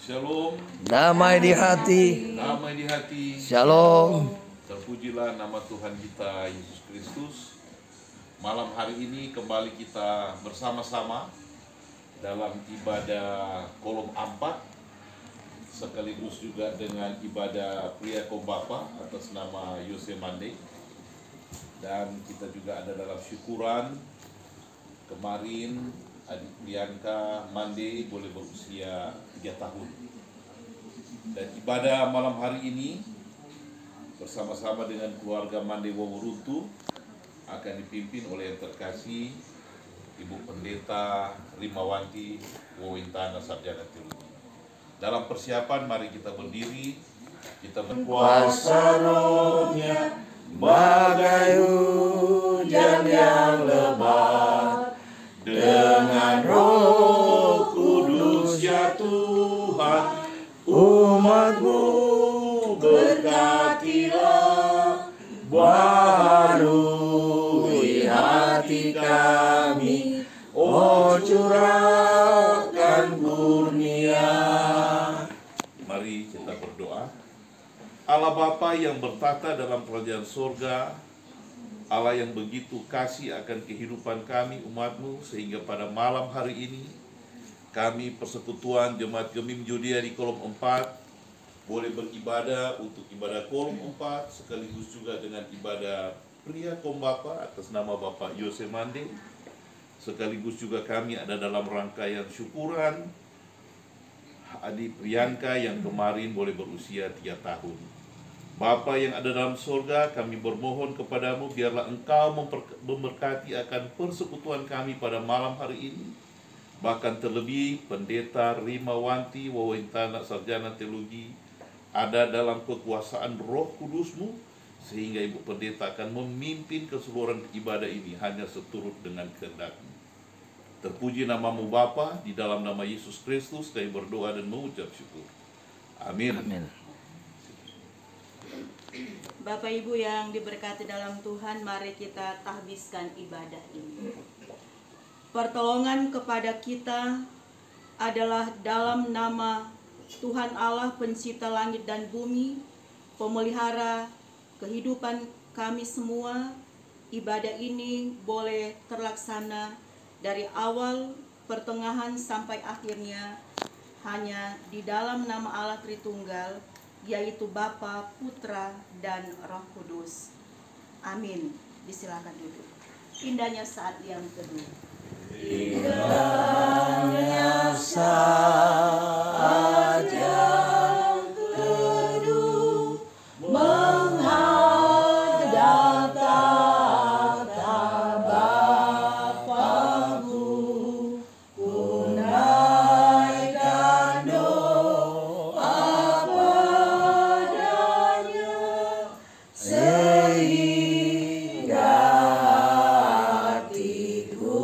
Shalom. Damai di hati. Damai di hati. Shalom. Terpujilah nama Tuhan kita Yesus Kristus. Malam hari ini kembali kita bersama-sama dalam ibadah kolom 4, sekaligus juga dengan ibadah pria kombapa atas nama Yose Mande. Dan kita juga ada dalam syukuran. Kemarin adik Priyanka Mande boleh berusia 3 tahun. Dan ibadah malam hari ini bersama-sama dengan keluarga Mande Wawuruntu akan dipimpin oleh yang terkasih Ibu Pendeta Rimawanti Wawintana Sarjana Teologi. Dalam persiapan mari kita berdiri, kita Kuasa rohnya bagai hujan yang lebat, dengan Roh Kudus ya Tuhan, umat-Mu berkatilah, baharui hati kami, oh curahkan kurnia. Mari kita berdoa. Allah Bapa yang bertata dalam kerajaan surga, Allah yang begitu kasih akan kehidupan kami umat-Mu, sehingga pada malam hari ini kami persekutuan Jemaat Gemim Judea di kolom 4 boleh beribadah untuk ibadah kolom 4 sekaligus juga dengan ibadah pria kombapa atas nama Bapak Yose Mande. Sekaligus juga kami ada dalam rangkaian syukuran adik Priyanka yang kemarin boleh berusia 3 tahun. Bapa yang ada dalam surga, kami bermohon kepadamu biarlah Engkau memberkati akan persekutuan kami pada malam hari ini. Bahkan terlebih Pendeta Rimawanti Wawintana Sarjana Teologi ada dalam kekuasaan Roh Kudus-Mu, sehingga Ibu Pendeta akan memimpin keseluruhan ibadah ini hanya seturut dengan kehendak-Mu. Terpuji namamu Bapa, di dalam nama Yesus Kristus kami berdoa dan mengucap syukur. Amin. Amin. Bapak Ibu yang diberkati dalam Tuhan, mari kita tahbiskan ibadah ini. Pertolongan kepada kita adalah dalam nama Tuhan Allah pencipta langit dan bumi, pemelihara kehidupan kami semua. Ibadah ini boleh terlaksana dari awal, pertengahan sampai akhirnya hanya di dalam nama Allah Tritunggal, yaitu Bapa, Putra, dan Roh Kudus. Amin. Disilakan duduk. Indahnya saat yang teduh. Indahnya saat yang teduh menghadap tahta Bapa-Mu, kunaikan doa padanya sehingga hatiku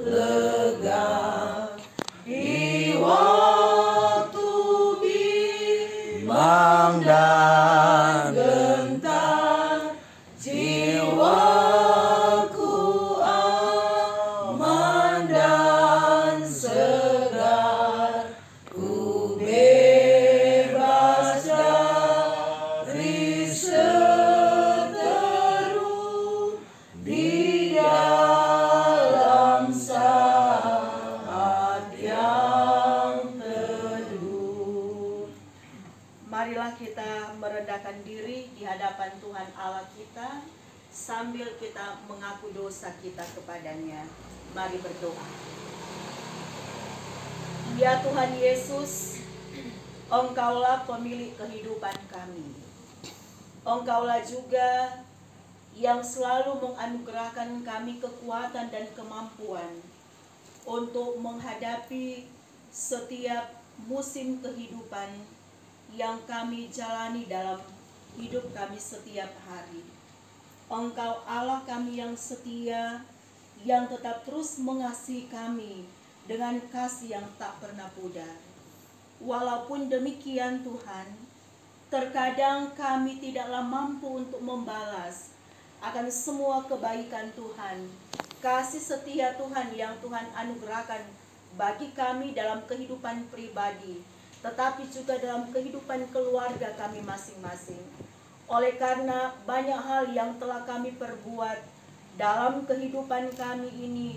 lega di waktu bimbang dan gentar, jiwaku aman dan segar, ku bebas dari seteru di dalam saat yang teduh. Marilah kita merendahkan diri di hadapan Tuhan Allah kita sambil kita mengaku dosa kita kepadanya. Mari berdoa. Ya Tuhan Yesus, Engkaulah pemilik kehidupan kami. Engkaulah juga yang selalu menganugerahkan kami kekuatan dan kemampuan untuk menghadapi setiap musim kehidupan yang kami jalani dalam hidup kami setiap hari. Engkau Allah kami yang setia, yang tetap terus mengasihi kami dengan kasih yang tak pernah pudar. Walaupun demikian Tuhan, terkadang kami tidaklah mampu untuk membalas akan semua kebaikan Tuhan, kasih setia Tuhan yang Tuhan anugerahkan bagi kami dalam kehidupan pribadi tetapi juga dalam kehidupan keluarga kami masing-masing. Oleh karena banyak hal yang telah kami perbuat dalam kehidupan kami ini,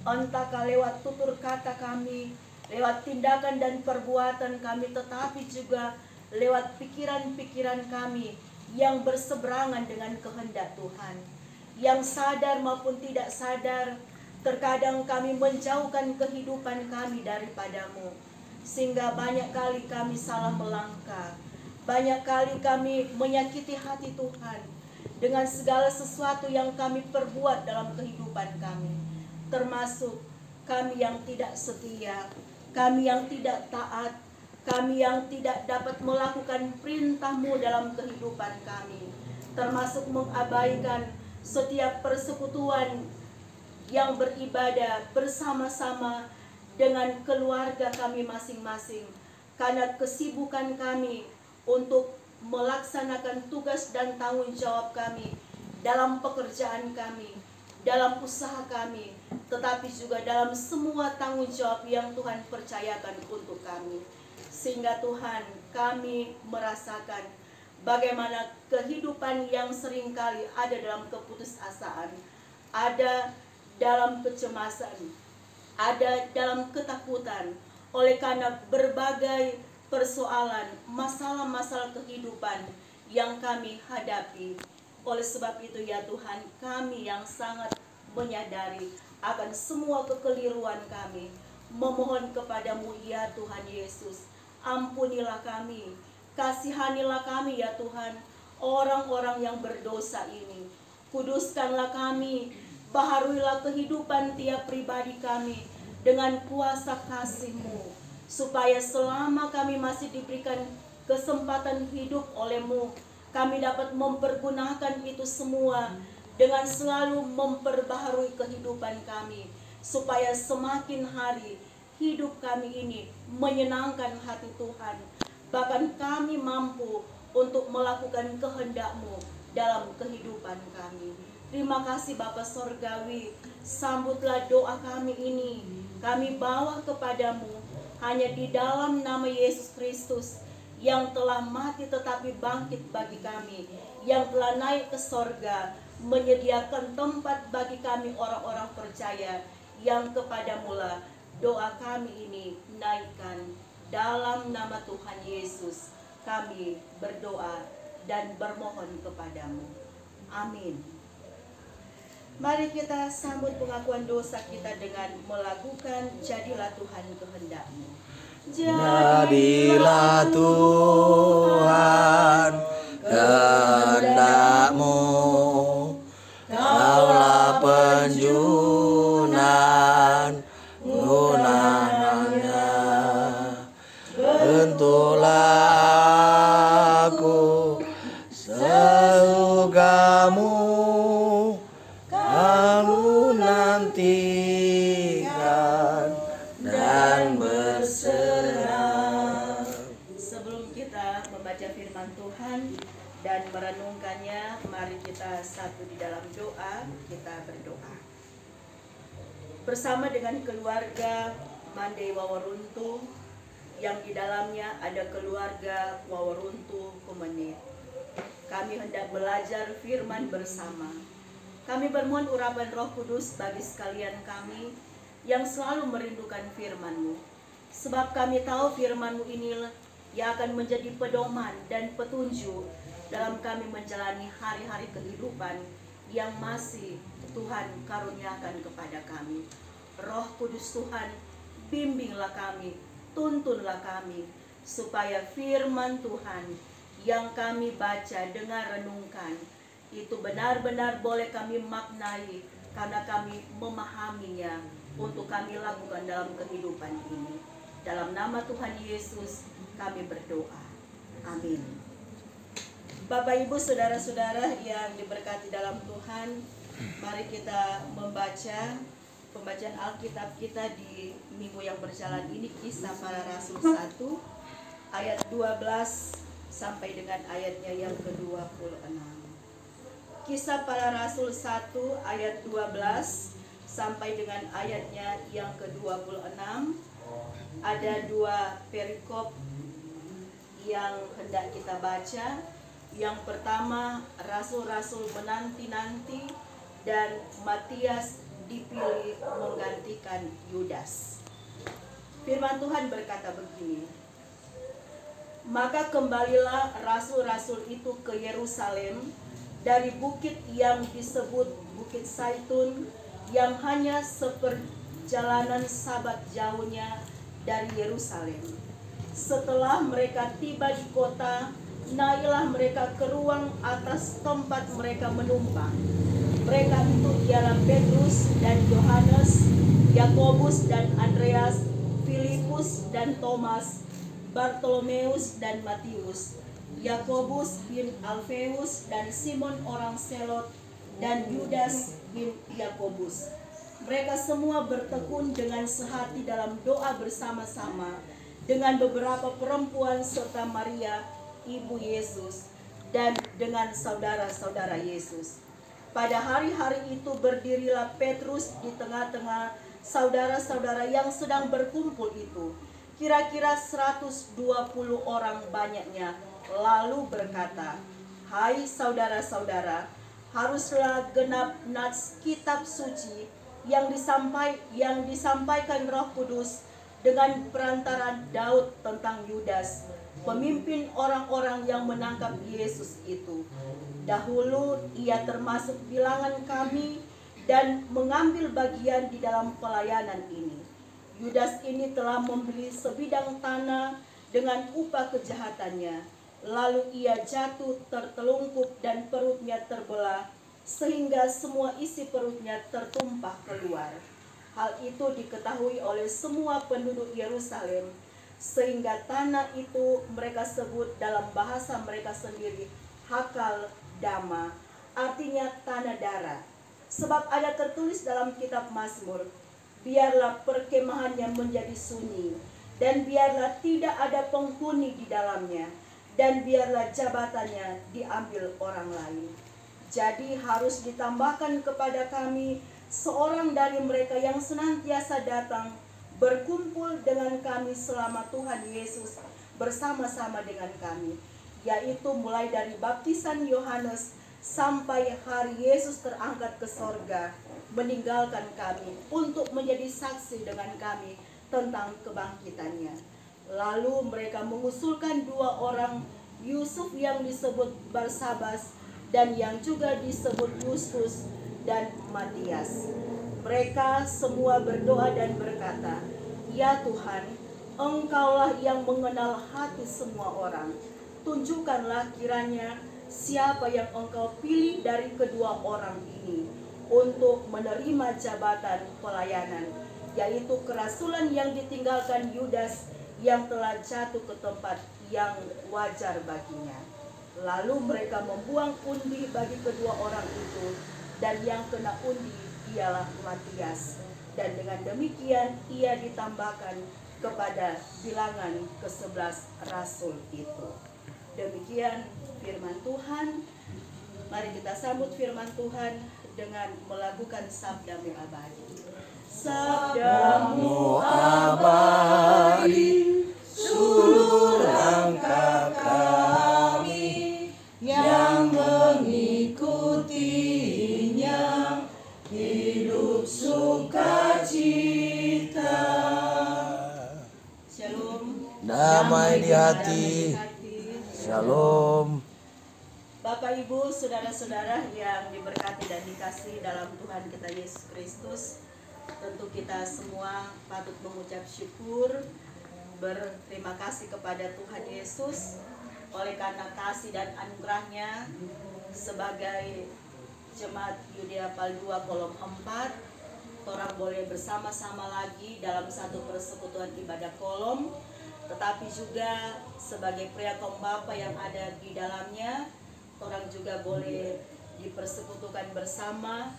entah lewat tutur kata kami, lewat tindakan dan perbuatan kami, tetapi juga lewat pikiran-pikiran kami yang berseberangan dengan kehendak Tuhan. Yang sadar maupun tidak sadar, terkadang kami menjauhkan kehidupan kami daripadamu, sehingga banyak kali kami salah melangkah. Banyak kali kami menyakiti hati Tuhan dengan segala sesuatu yang kami perbuat dalam kehidupan kami, termasuk kami yang tidak setia, kami yang tidak taat, kami yang tidak dapat melakukan perintah-Mu dalam kehidupan kami, termasuk mengabaikan setiap persekutuan yang beribadah bersama-sama dengan keluarga kami masing-masing, karena kesibukan kami untuk melaksanakan tugas dan tanggung jawab kami dalam pekerjaan kami, dalam usaha kami, tetapi juga dalam semua tanggung jawab yang Tuhan percayakan untuk kami. Sehingga Tuhan, kami merasakan bagaimana kehidupan yang seringkali ada dalam keputusasaan, ada dalam kecemasan, ada dalam ketakutan, oleh karena berbagai persoalan, masalah-masalah kehidupan yang kami hadapi. Oleh sebab itu ya Tuhan, kami yang sangat menyadari akan semua kekeliruan kami, memohon kepadamu ya Tuhan Yesus, ampunilah kami, kasihanilah kami ya Tuhan, orang-orang yang berdosa ini. Kuduskanlah kami, baharuilah kehidupan tiap pribadi kami dengan kuasa kasih-Mu, supaya selama kami masih diberikan kesempatan hidup oleh-Mu, kami dapat mempergunakan itu semua dengan selalu memperbaharui kehidupan kami, supaya semakin hari hidup kami ini menyenangkan hati Tuhan. Bahkan kami mampu untuk melakukan kehendak-Mu dalam kehidupan kami. Terima kasih Bapa Sorgawi, sambutlah doa kami ini, kami bawa kepadamu hanya di dalam nama Yesus Kristus yang telah mati tetapi bangkit bagi kami, yang telah naik ke sorga, menyediakan tempat bagi kami orang-orang percaya, yang kepadamulah doa kami ini naikkan. Dalam nama Tuhan Yesus kami berdoa dan bermohon kepadamu. Amin. Mari kita sambut pengakuan dosa kita dengan melakukan Jadilah Tuhan kehendak-Mu. Jadilah Tuhan kehendak-Mu, Kaulah penjunan gunanya, bentuklah aku sesukamu, Kamu nantikan dan berserah. Sebelum kita membaca firman Tuhan dan merenungkannya, mari kita satu di dalam doa. Kita berdoa bersama dengan keluarga Mandai Waworuntu, yang di dalamnya ada keluarga Waworuntu Kumenit. Kami hendak belajar firman bersama. Kami bermohon urapan Roh Kudus bagi sekalian kami yang selalu merindukan firman-Mu. Sebab kami tahu firman-Mu inilah yang akan menjadi pedoman dan petunjuk dalam kami menjalani hari-hari kehidupan yang masih Tuhan karuniakan kepada kami. Roh Kudus Tuhan, bimbinglah kami, tuntunlah kami, supaya firman Tuhan yang kami baca, dengar, renungkan, itu benar-benar boleh kami maknai, karena kami memahaminya untuk kami lakukan dalam kehidupan ini. Dalam nama Tuhan Yesus kami berdoa. Amin. Bapak Ibu saudara-saudara yang diberkati dalam Tuhan, mari kita membaca pembacaan Alkitab kita di minggu yang berjalan ini, Kisah Para Rasul 1 ayat 12 sampai dengan ayatnya yang ke-26. Kisah Para Rasul 1 ayat 12 sampai dengan ayatnya yang ke-26. Ada dua perikop yang hendak kita baca. Yang pertama, rasul-rasul menanti-nanti dan Matias dipilih menggantikan Yudas. Firman Tuhan berkata begini, maka kembalilah rasul-rasul itu ke Yerusalem dari bukit yang disebut Bukit Zaitun, yang hanya seperjalanan sabat jauhnya dari Yerusalem. Setelah mereka tiba di kota, naiklah mereka ke ruang atas tempat mereka menumpang. Mereka itu ialah Petrus dan Yohanes, Yakobus dan Andreas, Filipus dan Thomas, Bartolomeus dan Matius, Yakobus bin Alfeus dan Simon orang Selot, dan Yudas bin Yakobus. Mereka semua bertekun dengan sehati dalam doa bersama-sama dengan beberapa perempuan serta Maria, ibu Yesus, dan dengan saudara-saudara Yesus. Pada hari-hari itu berdirilah Petrus di tengah-tengah saudara-saudara yang sedang berkumpul itu, kira-kira 120 orang banyaknya, lalu berkata, hai saudara-saudara, haruslah genap nats kitab suci yang disampaikan Roh Kudus dengan perantaraan Daud tentang Yudas, pemimpin orang-orang yang menangkap Yesus itu. Dahulu ia termasuk bilangan kami dan mengambil bagian di dalam pelayanan ini. Yudas ini telah membeli sebidang tanah dengan upah kejahatannya. Lalu ia jatuh tertelungkup dan perutnya terbelah, sehingga semua isi perutnya tertumpah keluar. Hal itu diketahui oleh semua penduduk Yerusalem, sehingga tanah itu mereka sebut dalam bahasa mereka sendiri Hakal Dama, artinya tanah darah. Sebab ada tertulis dalam kitab Mazmur, biarlah perkemahannya menjadi sunyi, dan biarlah tidak ada penghuni di dalamnya, dan biarlah jabatannya diambil orang lain. Jadi harus ditambahkan kepada kami seorang dari mereka yang senantiasa datang berkumpul dengan kami selama Tuhan Yesus bersama-sama dengan kami, yaitu mulai dari baptisan Yohanes sampai hari Yesus terangkat ke sorga, meninggalkan kami untuk menjadi saksi dengan kami tentang kebangkitannya. Lalu mereka mengusulkan 2 orang, Yusuf yang disebut Barsabas dan yang juga disebut Justus dan Matias. Mereka semua berdoa dan berkata, ya Tuhan, Engkaulah yang mengenal hati semua orang. Tunjukkanlah kiranya siapa yang Engkau pilih dari kedua orang ini untuk menerima jabatan pelayanan, yaitu kerasulan yang ditinggalkan Yudas yang telah jatuh ke tempat yang wajar baginya. Lalu mereka membuang undi bagi kedua orang itu, dan yang kena undi ialah Matias. Dan dengan demikian ia ditambahkan kepada bilangan ke-11 rasul itu. Demikian firman Tuhan. Mari kita sambut firman Tuhan dengan melakukan sabda-Mu abadi. Sabda-Mu abadi, suluh langkah kami yang mengikutinya, hidup sukacita. Shalom. Damai di hati. Shalom. Bapak, Ibu, saudara-saudara yang diberkati dan dikasihi dalam Tuhan kita Yesus Kristus, tentu kita semua patut mengucap syukur, berterima kasih kepada Tuhan Yesus oleh karena kasih dan anugerahnya. Sebagai jemaat Yudea Pal 2 Kolom 4, orang boleh bersama-sama lagi dalam satu persekutuan ibadah kolom, tetapi juga sebagai pria kaum bapa yang ada di dalamnya, orang juga boleh dipersekutukan bersama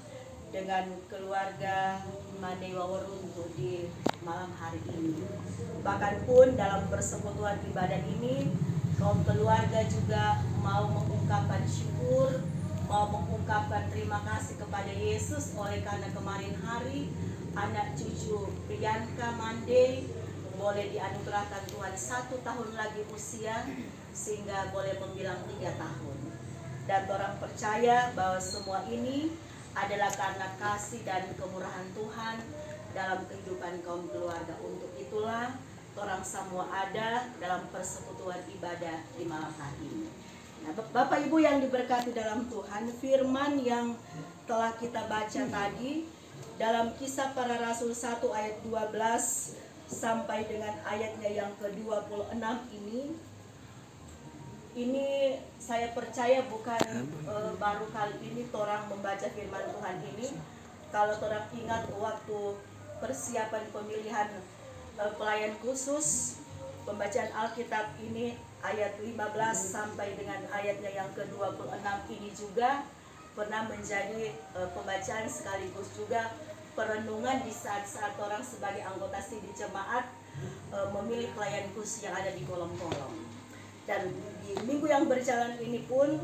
dengan keluarga Manewa Weruntu di malam hari ini. Bahkan pun dalam persekutuan ibadah ini, kaum keluarga juga mau mengungkapkan syukur, mau mengungkapkan terima kasih kepada Yesus oleh karena kemarin hari anak cucu Priyanka Mande boleh dianugerahkan Tuhan 1 tahun lagi usia, sehingga boleh membilang 3 tahun. Dan orang percaya bahwa semua ini adalah karena kasih dan kemurahan Tuhan dalam kehidupan kaum keluarga. Untuk itulah orang semua ada dalam persekutuan ibadah di malam hari ini. Nah, Bapak Ibu yang diberkati dalam Tuhan, firman yang telah kita baca tadi dalam Kisah Para Rasul 1 ayat 12 sampai dengan ayatnya yang ke-26 ini saya percaya bukan baru kali ini orang membaca firman Tuhan ini. Kalau orang ingat waktu persiapan pemilihan pelayan khusus, pembacaan Alkitab ini ayat 15 sampai dengan ayatnya yang ke-26 ini juga pernah menjadi pembacaan sekaligus juga perenungan di saat-saat orang sebagai anggota sidang jemaat memilih pelayan khusus yang ada di kolom-kolom. Dan di minggu yang berjalan ini pun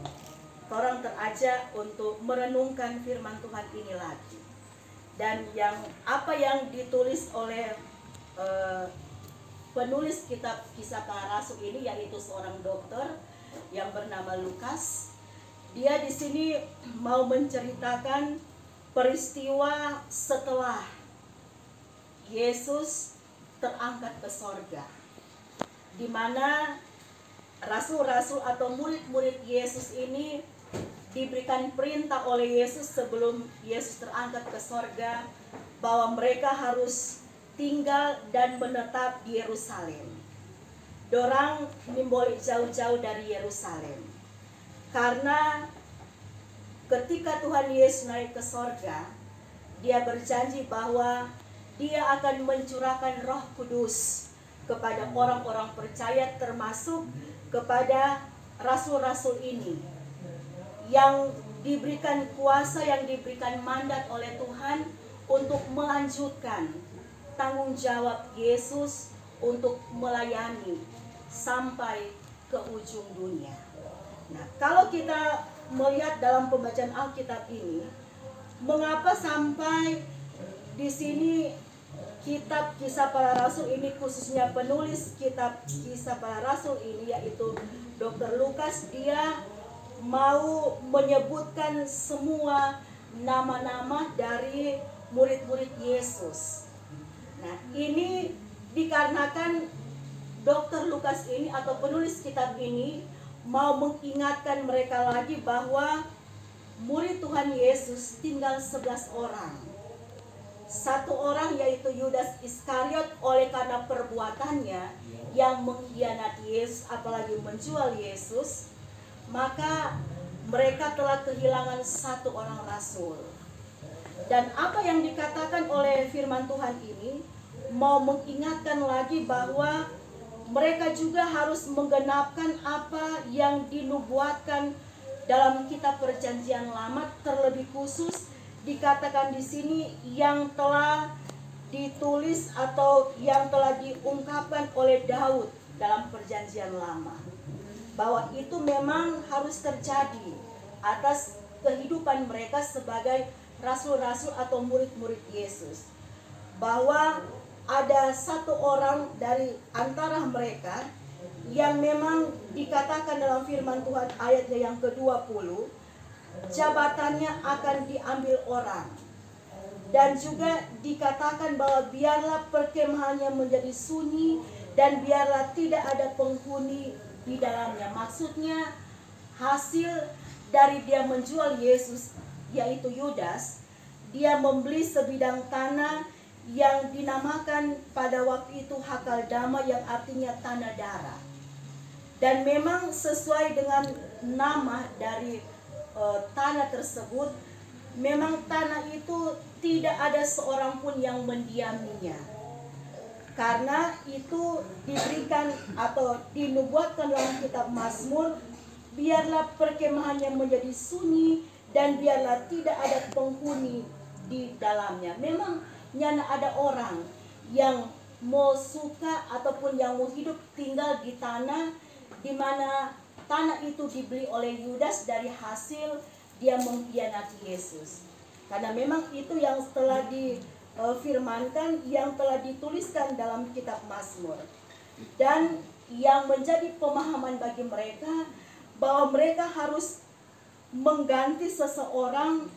orang terajak untuk merenungkan firman Tuhan ini lagi. Dan apa yang ditulis oleh penulis kitab Kisah Para Rasul ini, yaitu seorang dokter yang bernama Lukas. Dia di sini mau menceritakan peristiwa setelah Yesus terangkat ke sorga, di mana rasul-rasul atau murid-murid Yesus ini diberikan perintah oleh Yesus sebelum Yesus terangkat ke sorga bahwa mereka harus tinggal dan menetap di Yerusalem. Dorang nimboleh jauh-jauh dari Yerusalem, karena ketika Tuhan Yesus naik ke sorga, dia berjanji bahwa dia akan mencurahkan Roh Kudus kepada orang-orang percaya, termasuk kepada rasul-rasul ini yang diberikan kuasa, yang diberikan mandat oleh Tuhan untuk melanjutkan tanggung jawab Yesus untuk melayani sampai ke ujung dunia. Nah, kalau kita melihat dalam pembacaan Alkitab ini, mengapa sampai di sini kitab Kisah Para Rasul ini, khususnya penulis kitab Kisah Para Rasul ini yaitu Dr. Lukas, dia mau menyebutkan semua nama-nama dari murid-murid Yesus. Nah, ini dikarenakan Dr. Lukas ini atau penulis kitab ini mau mengingatkan mereka lagi bahwa murid Tuhan Yesus tinggal 11 orang. Satu orang yaitu Yudas Iskariot, oleh karena perbuatannya yang mengkhianati Yesus apalagi menjual Yesus, maka mereka telah kehilangan 1 orang rasul. Dan apa yang dikatakan oleh firman Tuhan ini mau mengingatkan lagi bahwa mereka juga harus menggenapkan apa yang dinubuatkan dalam kitab Perjanjian Lama, terlebih khusus dikatakan di sini yang telah ditulis atau yang telah diungkapkan oleh Daud dalam Perjanjian Lama, bahwa itu memang harus terjadi atas kehidupan mereka sebagai rasul-rasul atau murid-murid Yesus, bahwa ada 1 orang dari antara mereka yang memang dikatakan dalam firman Tuhan ayatnya yang ke-20, jabatannya akan diambil orang. Dan juga dikatakan bahwa biarlah perkemahannya menjadi sunyi dan biarlah tidak ada penghuni di dalamnya. Maksudnya hasil dari dia menjual Yesus, yaitu Yudas, dia membeli sebidang tanah yang dinamakan pada waktu itu Hakaldama, yang artinya tanah darah. Dan memang sesuai dengan nama dari tanah tersebut, memang tanah itu tidak ada seorang pun yang mendiaminya, karena itu diberikan atau dinubuatkan dalam kitab Mazmur, biarlah perkemahannya menjadi sunyi dan biarlah tidak ada penghuni di dalamnya. Memang nyana ada orang yang mau suka ataupun yang mau hidup tinggal di tanah di mana tanah itu dibeli oleh Yudas dari hasil dia mengkhianati Yesus. Karena memang itu yang telah firmankan yang telah dituliskan dalam kitab Mazmur, dan yang menjadi pemahaman bagi mereka bahwa mereka harus mengganti seseorang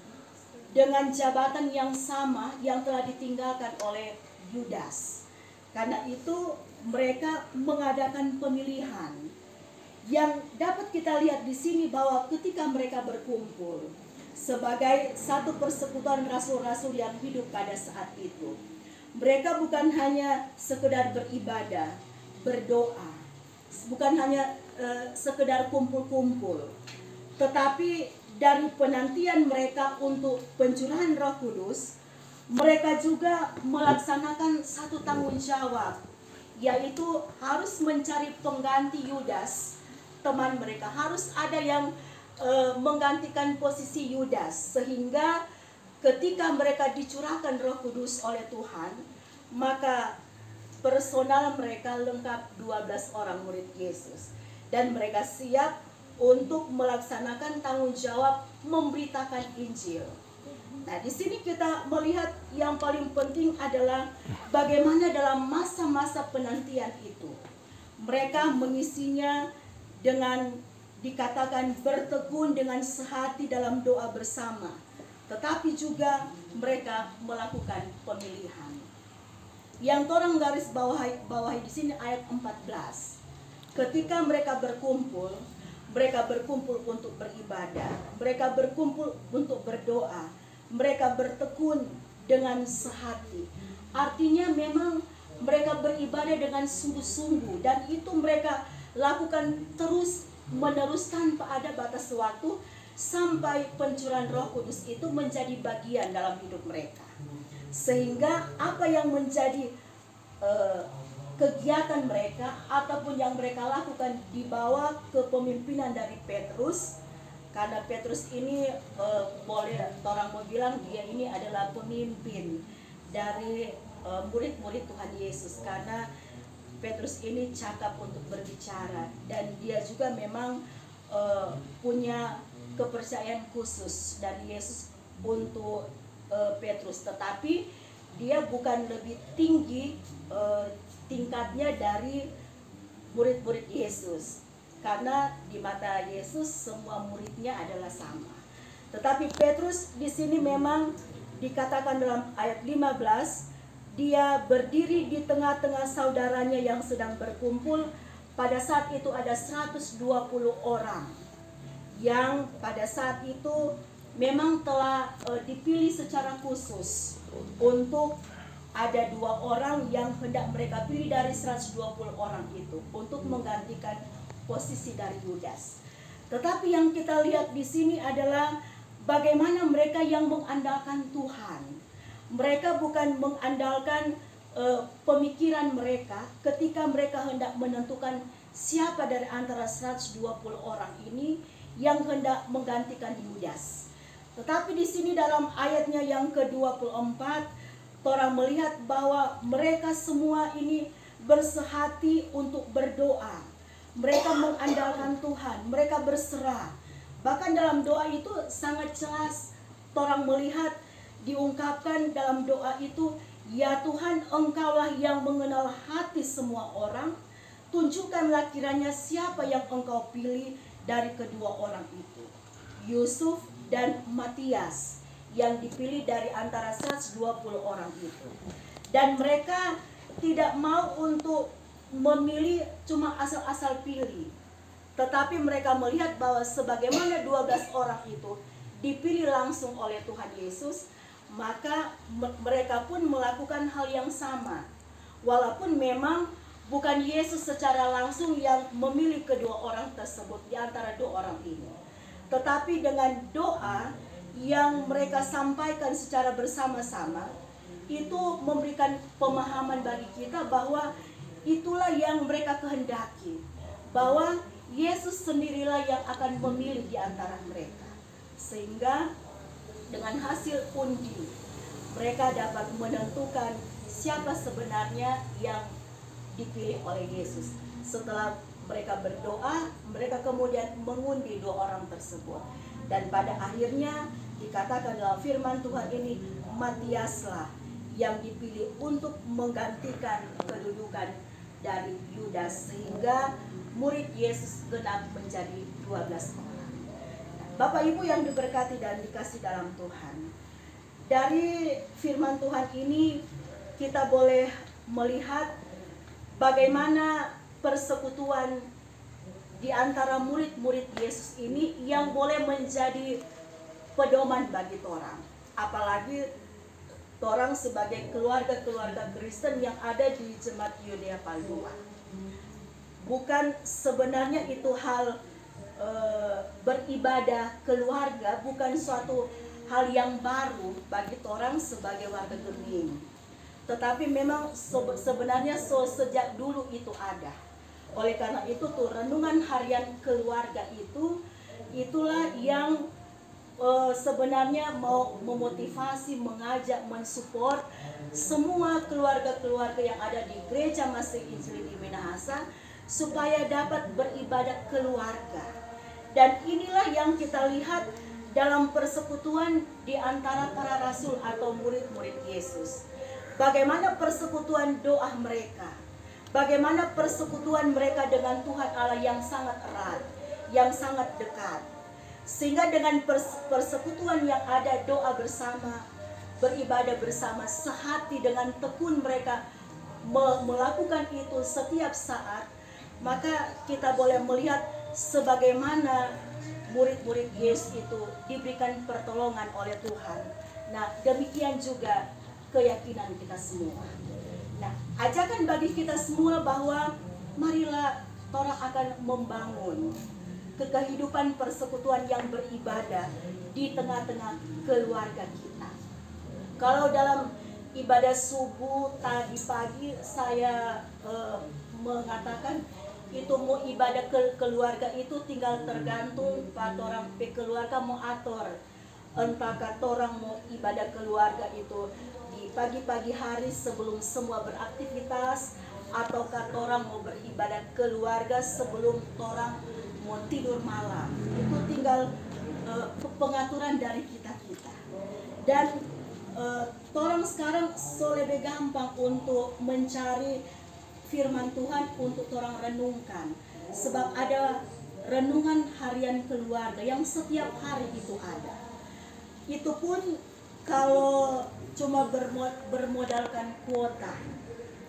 dengan jabatan yang sama yang telah ditinggalkan oleh Yudas. Karena itu mereka mengadakan pemilihan. Yang dapat kita lihat di sini bahwa ketika mereka berkumpul sebagai satu persekutuan rasul-rasul yang hidup pada saat itu, mereka bukan hanya sekedar beribadah, berdoa, bukan hanya sekedar kumpul-kumpul, tetapi dari penantian mereka untuk pencurahan Roh Kudus, mereka juga melaksanakan satu tanggung jawab, yaitu harus mencari pengganti Yudas, teman mereka. Harus ada yang menggantikan posisi Yudas, sehingga ketika mereka dicurahkan Roh Kudus oleh Tuhan, maka personal mereka lengkap 12 orang murid Yesus, dan mereka siap untuk melaksanakan tanggung jawab memberitakan Injil. Nah, di sini kita melihat yang paling penting adalah bagaimana dalam masa-masa penantian itu mereka mengisinya dengan dikatakan bertekun dengan sehati dalam doa bersama, tetapi juga mereka melakukan pemilihan. Yang orang garis bawahi di sini ayat 14. Ketika mereka berkumpul untuk beribadah, mereka berkumpul untuk berdoa, mereka bertekun dengan sehati. Artinya memang mereka beribadah dengan sungguh-sungguh, dan itu mereka lakukan terus menerus tanpa ada batas waktu sampai pencurahan Roh Kudus itu menjadi bagian dalam hidup mereka. Sehingga apa yang menjadi kegiatan mereka ataupun yang mereka lakukan dibawa kepemimpinan dari Petrus, karena Petrus ini boleh orang mau bilang dia ini adalah pemimpin dari murid-murid Tuhan Yesus, karena Petrus ini cakap untuk berbicara, dan dia juga memang punya kepercayaan khusus dari Yesus untuk Petrus, tetapi dia bukan lebih tinggi tingkatnya dari murid-murid Yesus, karena di mata Yesus semua muridnya adalah sama. Tetapi Petrus di sini memang dikatakan dalam ayat 15, dia berdiri di tengah-tengah saudaranya yang sedang berkumpul. Pada saat itu ada 120 orang yang pada saat itu memang telah dipilih secara khusus untuk ada 2 orang yang hendak mereka pilih dari 120 orang itu untuk menggantikan posisi dari Yudas. Tetapi yang kita lihat di sini adalah bagaimana mereka yang mengandalkan Tuhan. Mereka bukan mengandalkan pemikiran mereka ketika mereka hendak menentukan siapa dari antara 120 orang ini yang hendak menggantikan Yudas. Tetapi di sini dalam ayatnya yang ke-24, orang melihat bahwa mereka semua ini bersehati untuk berdoa. Mereka mengandalkan Tuhan, mereka berserah. Bahkan dalam doa itu sangat jelas orang melihat diungkapkan dalam doa itu, ya Tuhan, Engkaulah yang mengenal hati semua orang, tunjukkanlah kiranya siapa yang Engkau pilih dari kedua orang itu, Yusuf dan Matias, yang dipilih dari antara 120 orang itu. Dan mereka tidak mau untuk memilih cuma asal-asal pilih, tetapi mereka melihat bahwa sebagaimana 12 orang itu dipilih langsung oleh Tuhan Yesus, maka mereka pun melakukan hal yang sama. Walaupun memang bukan Yesus secara langsung yang memilih kedua orang tersebut di antara 2 orang ini, tetapi dengan doa yang mereka sampaikan secara bersama-sama, itu memberikan pemahaman bagi kita bahwa itulah yang mereka kehendaki, bahwa Yesus sendirilah yang akan memilih di antara mereka. Sehingga dengan hasil undi mereka dapat menentukan siapa sebenarnya yang dipilih oleh Yesus. Setelah mereka berdoa, mereka kemudian mengundi 2 orang tersebut. Dan pada akhirnya dikatakan dalam firman Tuhan ini, Matiaslah yang dipilih untuk menggantikan kedudukan dari Yudas, sehingga murid Yesus genap menjadi 12 orang. Bapak Ibu yang diberkati dan dikasih dalam Tuhan, dari firman Tuhan ini kita boleh melihat bagaimana persekutuan di antara murid-murid Yesus ini yang boleh menjadi pedoman bagi torang. Apalagi torang sebagai keluarga-keluarga Kristen yang ada di Jemaat Yudea Paldua. Bukan sebenarnya itu hal beribadah keluarga, bukan suatu hal yang baru bagi torang sebagai warga Gemini. Tetapi memang sebenarnya sejak dulu itu ada. Oleh karena itu tuh renungan harian keluarga itulah yang sebenarnya mau memotivasi, mengajak, mensupport semua keluarga-keluarga yang ada di Gereja Masih Injili di Minahasa supaya dapat beribadah keluarga. Dan inilah yang kita lihat dalam persekutuan di antara para rasul atau murid-murid Yesus. Bagaimana persekutuan doa mereka, bagaimana persekutuan mereka dengan Tuhan Allah yang sangat erat, yang sangat dekat. Sehingga dengan persekutuan yang ada, doa bersama, beribadah bersama, sehati dengan tekun mereka melakukan itu setiap saat, maka kita boleh melihat sebagaimana murid-murid Yesus itu diberikan pertolongan oleh Tuhan. Nah, demikian juga keyakinan kita semua. Nah, ajakan bagi kita semua bahwa marilah orang akan membangun kehidupan persekutuan yang beribadah di tengah-tengah keluarga kita. Kalau dalam ibadah subuh tadi pagi saya mengatakan itu mau ibadah keluarga itu tinggal tergantung pada orang keluarga mau atur. Entah kata orang mau ibadah keluarga itu di pagi-pagi hari sebelum semua beraktivitas, atau kata orang mau beribadah keluarga sebelum orang mau tidur malam. Itu tinggal pengaturan dari kita-kita. Dan orang sekarang lebih gampang untuk mencari firman Tuhan untuk orang renungkan. Sebab ada renungan harian keluarga yang setiap hari itu ada. Itu pun kalau cuma bermodalkan kuota.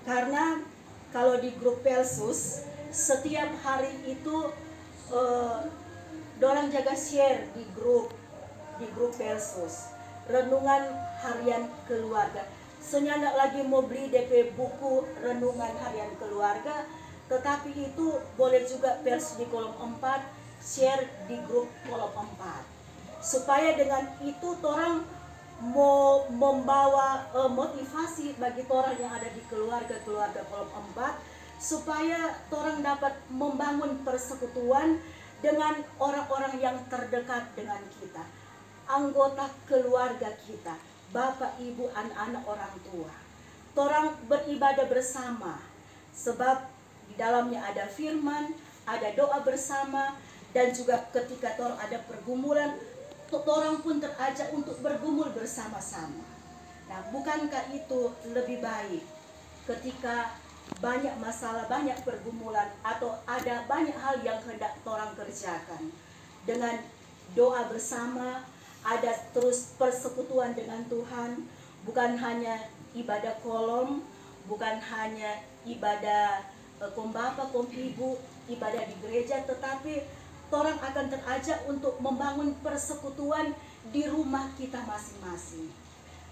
Karena kalau di grup Pelsus setiap hari itu dorang jaga share di grup Pelsus renungan harian keluarga. Senyandak lagi mau beli DP buku renungan harian keluarga, tetapi itu boleh juga Pelsus di kolom 4, share di grup kolom 4. Supaya dengan itu orang mau membawa motivasi bagi orang yang ada di keluarga kolom 4, supaya orang dapat membangun persekutuan dengan orang-orang yang terdekat dengan kita, anggota keluarga kita, bapak, ibu, anak-anak, orang tua. Orang beribadah bersama, sebab di dalamnya ada firman, ada doa bersama, dan juga ketika orang ada pergumulan, orang pun terajak untuk bergumul bersama-sama. Nah, bukankah itu lebih baik ketika banyak masalah, banyak pergumulan, atau ada banyak hal yang hendak orang kerjakan, dengan doa bersama, ada terus persekutuan dengan Tuhan, bukan hanya ibadah kolom, bukan hanya ibadah kom bapak, kom ibu, ibadah di gereja, tetapi orang akan terajak untuk membangun persekutuan di rumah kita masing-masing.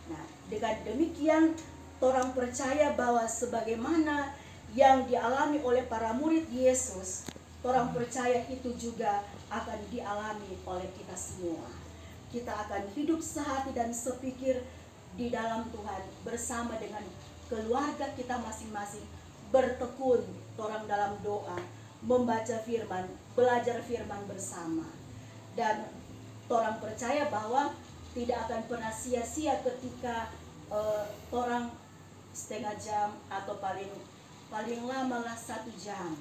Nah, dengan demikian orang percaya bahwa sebagaimana yang dialami oleh para murid Yesus, orang percaya itu juga akan dialami oleh kita semua. Kita akan hidup sehati dan sepikir di dalam Tuhan bersama dengan keluarga kita masing-masing, bertekun orang dalam doa, membaca firman, belajar firman bersama. Dan orang percaya bahwa tidak akan pernah sia-sia ketika orang setengah jam atau paling lama lah 1 jam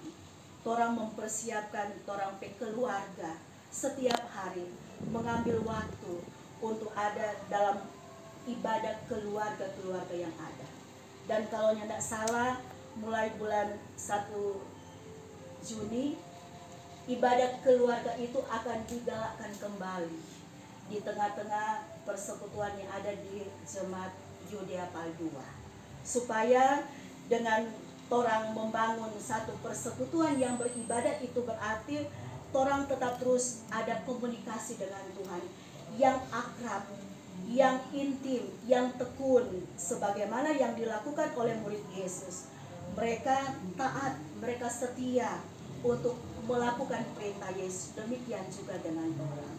orang mempersiapkan orang keluarga setiap hari, mengambil waktu untuk ada dalam ibadah keluarga-keluarga yang ada. Dan kalau tidak salah, mulai bulan 1 Juni, ibadah keluarga itu akan digalakkan kembali di tengah-tengah persekutuan yang ada di Jemaat Yudea Paldua, supaya dengan torang membangun satu persekutuan yang beribadat, itu berarti torang tetap terus ada komunikasi dengan Tuhan yang akrab, yang intim, yang tekun, sebagaimana yang dilakukan oleh murid Yesus. Mereka taat, mereka setia untuk melakukan perintah Yesus. Demikian juga dengan orang.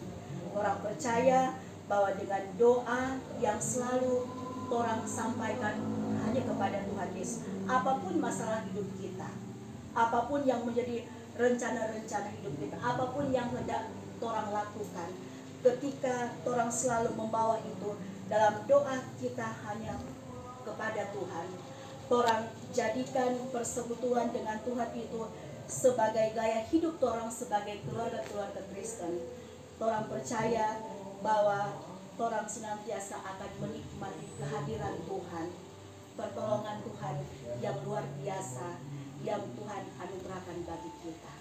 Orang percaya bahwa dengan doa yang selalu orang sampaikan hanya kepada Tuhan Yesus, apapun masalah hidup kita, apapun yang menjadi rencana-rencana hidup kita, apapun yang hendak orang lakukan, ketika orang selalu membawa itu dalam doa kita hanya kepada Tuhan, orang jadikan persekutuan dengan Tuhan itu sebagai gaya hidup orang sebagai keluarga-keluarga Kristen. Orang percaya bahwa orang senantiasa akan menikmati kehadiran Tuhan, pertolongan Tuhan yang luar biasa yang Tuhan anugerahkan bagi kita.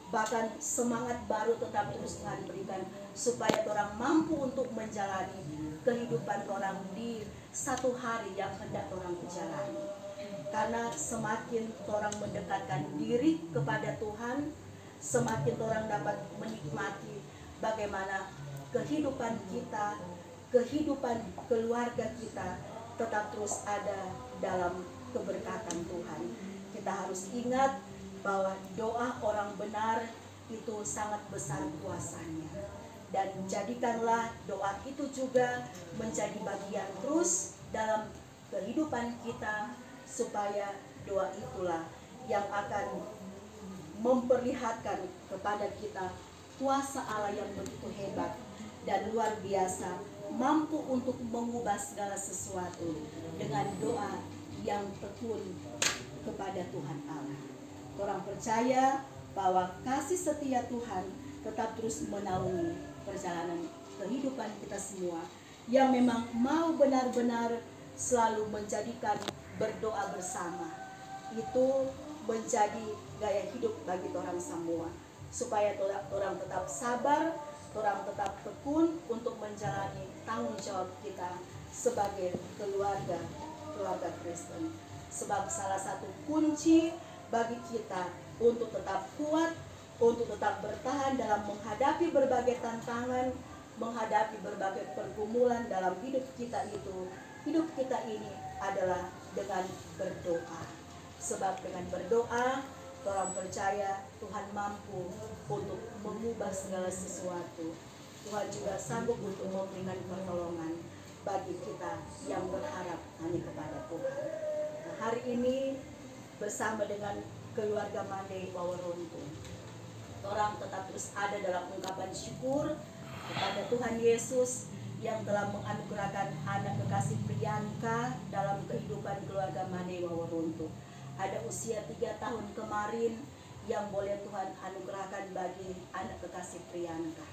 Bahkan semangat baru tetap terus Tuhan berikan supaya orang mampu untuk menjalani kehidupan orang di satu hari yang hendak orang jalani. Karena semakin orang mendekatkan diri kepada Tuhan, semakin orang dapat menikmati bagaimana kehidupan kita, kehidupan keluarga kita tetap terus ada dalam keberkatan Tuhan. Kita harus ingat bahwa doa orang benar itu sangat besar kuasanya. Dan jadikanlah doa itu juga menjadi bagian terus dalam kehidupan kita, supaya doa itulah yang akan memperlihatkan kepada kita kuasa Allah yang begitu hebat dan luar biasa, mampu untuk mengubah segala sesuatu dengan doa yang tekun kepada Tuhan Allah. Orang percaya bahwa kasih setia Tuhan tetap terus menaungi perjalanan kehidupan kita semua, yang memang mau benar-benar selalu menjadikan berdoa bersama itu menjadi gaya hidup bagi orang semua, supaya orang tetap sabar, orang tetap tekun untuk menjalani tanggung jawab kita sebagai keluarga Kristen. Sebab salah satu kunci bagi kita untuk tetap kuat, untuk tetap bertahan dalam menghadapi berbagai tantangan, menghadapi berbagai pergumulan dalam hidup kita itu, hidup kita ini adalah dengan berdoa. Sebab dengan berdoa, orang percaya Tuhan mampu untuk mengubah segala sesuatu. Tuhan juga sanggup untuk memberikan pertolongan bagi kita yang berharap hanya kepada Tuhan. Nah, hari ini bersama dengan keluarga Mandai Waworuntu, orang tetap terus ada dalam ungkapan syukur kepada Tuhan Yesus yang telah menganugerahkan anak kekasih Priyanka dalam kehidupan keluarga Mandai Waworuntu. Ada usia 3 tahun kemarin yang boleh Tuhan anugerahkan bagi anak kekasih Priyanka.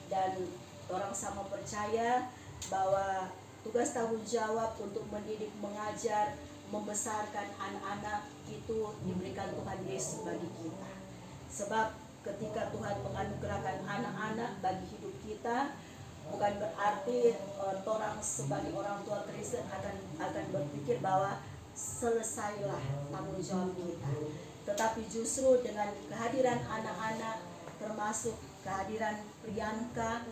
Dan orang sama percaya bahwa tugas tanggung jawab untuk mendidik, mengajar, membesarkan anak-anak itu diberikan Tuhan Yesus bagi kita. Sebab ketika Tuhan menganugerahkan anak-anak bagi hidup kita, bukan berarti orang sebagai orang tua Kristen akan berpikir bahwa selesailah tanggung jawab kita. Tetapi justru dengan kehadiran anak-anak, termasuk kehadiran Priyanka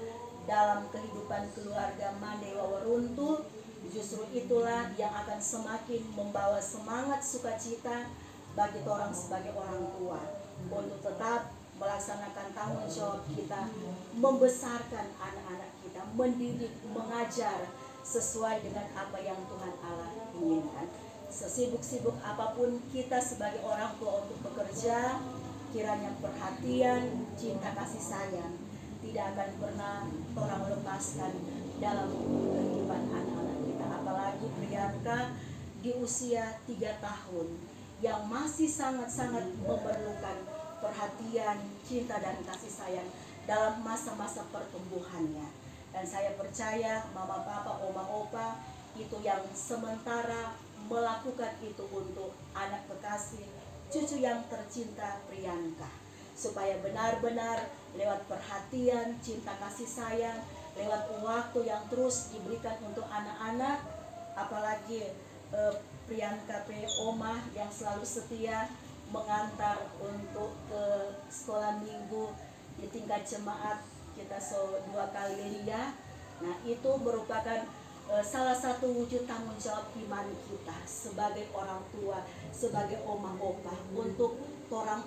dalam kehidupan keluarga Mandai Waworuntu, justru itulah yang akan semakin membawa semangat sukacita bagi orang sebagai orang tua untuk tetap melaksanakan tanggung jawab kita, membesarkan anak-anak kita, mendidik, mengajar sesuai dengan apa yang Tuhan Allah inginkan. Sesibuk-sibuk apapun kita sebagai orang tua untuk bekerja, kiranya perhatian, cinta kasih sayang tidak akan pernah orang lepaskan dalam kehidupan anak-anak kita. Apalagi Priyanka di usia 3 tahun yang masih sangat-sangat memerlukan perhatian, cinta dan kasih sayang dalam masa-masa pertumbuhannya. Dan saya percaya mama, papa, oma, opa itu yang sementara melakukan itu untuk anak kekasih, cucu yang tercinta Priyanka, supaya benar-benar lewat perhatian, cinta kasih sayang, lewat waktu yang terus diberikan untuk anak-anak, apalagi Priyanka Oma yang selalu setia mengantar untuk ke sekolah minggu di tingkat jemaat kita 2 kali lihat. Nah, itu merupakan salah satu wujud tanggung jawab iman kita sebagai orang tua, sebagai oma opa, untuk orang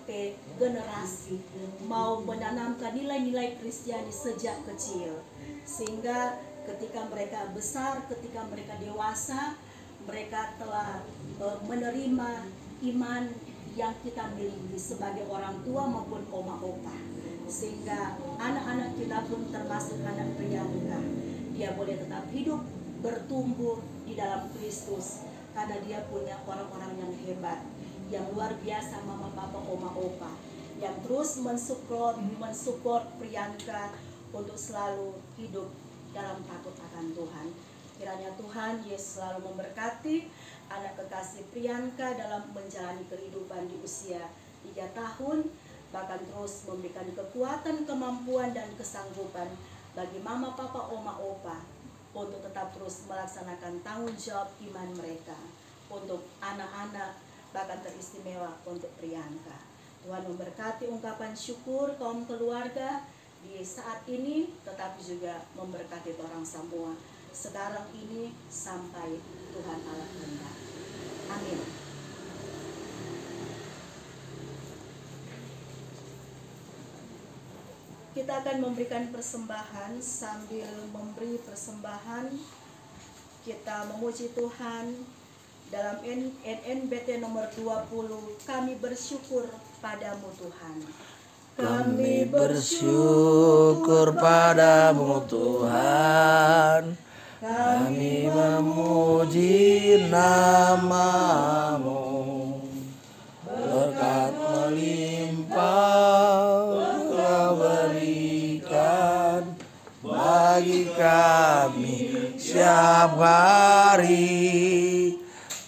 generasi mau menanamkan nilai-nilai Kristiani sejak kecil, sehingga ketika mereka besar, ketika mereka dewasa, mereka telah menerima iman yang kita miliki sebagai orang tua maupun oma opa, sehingga anak-anak kita pun termasuk anak Priyanka, dia boleh tetap hidup bertumbuh di dalam Kristus karena dia punya orang-orang yang hebat, yang luar biasa, mama papa oma opa, yang terus mensupport Priyanka untuk selalu hidup dalam takut akan Tuhan. Kiranya Tuhan Yesus selalu memberkati anak kekasih Priyanka dalam menjalani kehidupan di usia 3 tahun, bahkan terus memberikan kekuatan, kemampuan, dan kesanggupan bagi mama, papa, oma, opa untuk tetap terus melaksanakan tanggung jawab iman mereka untuk anak-anak, bahkan teristimewa untuk Priyanka. Tuhan memberkati ungkapan syukur kaum keluarga di saat ini, tetapi juga memberkati orang semua sekarang ini sampai Tuhan Allah kehendak. Amin. Kita akan memberikan persembahan. Sambil memberi persembahan, kita memuji Tuhan dalam NNBT nomor 20. Kami bersyukur padamu Tuhan. Kami bersyukur padamu Tuhan. Kami memuji nama-Mu. Berkat melimpah Kau berikan bagi kami setiap hari.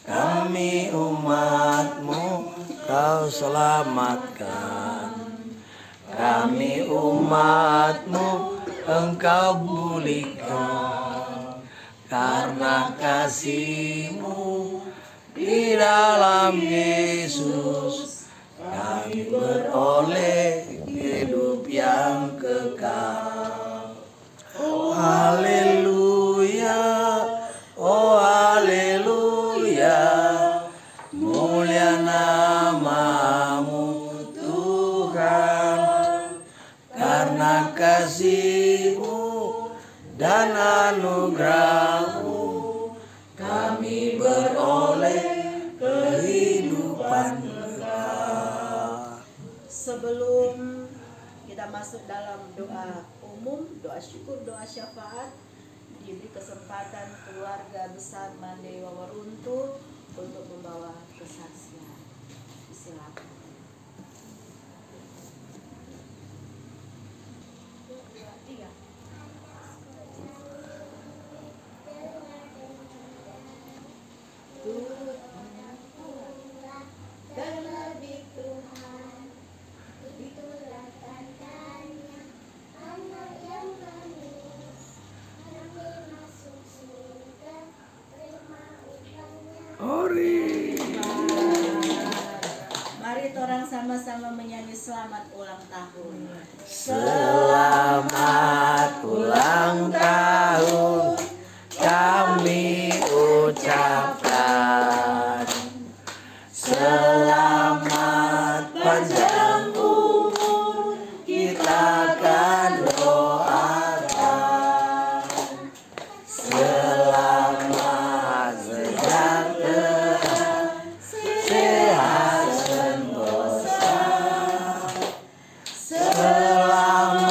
Kami umat-Mu Kau selamatkan. Kami umat-Mu Engkau pulihkan. Karena kasih-Mu di dalam Yesus, kami beroleh hidup yang kekal. Oh haleluya, oh haleluya, mulia nama-Mu Tuhan. Karena kasih-Mu dan anugerah-Mu, kami beroleh kehidupan kekal. Sebelum kita masuk dalam doa umum, doa syukur, doa syafaat, diberi kesempatan keluarga besar Mandai Wawaruntu untuk membawa kesaksian. Silakan. Mari orang sama-sama menyanyi selamat ulang tahun. Selamat ulang tahun kami ucapkan. Selamat panjang umur kita akan doakan. Selamat sejahtera, sehat sentosa. Selamat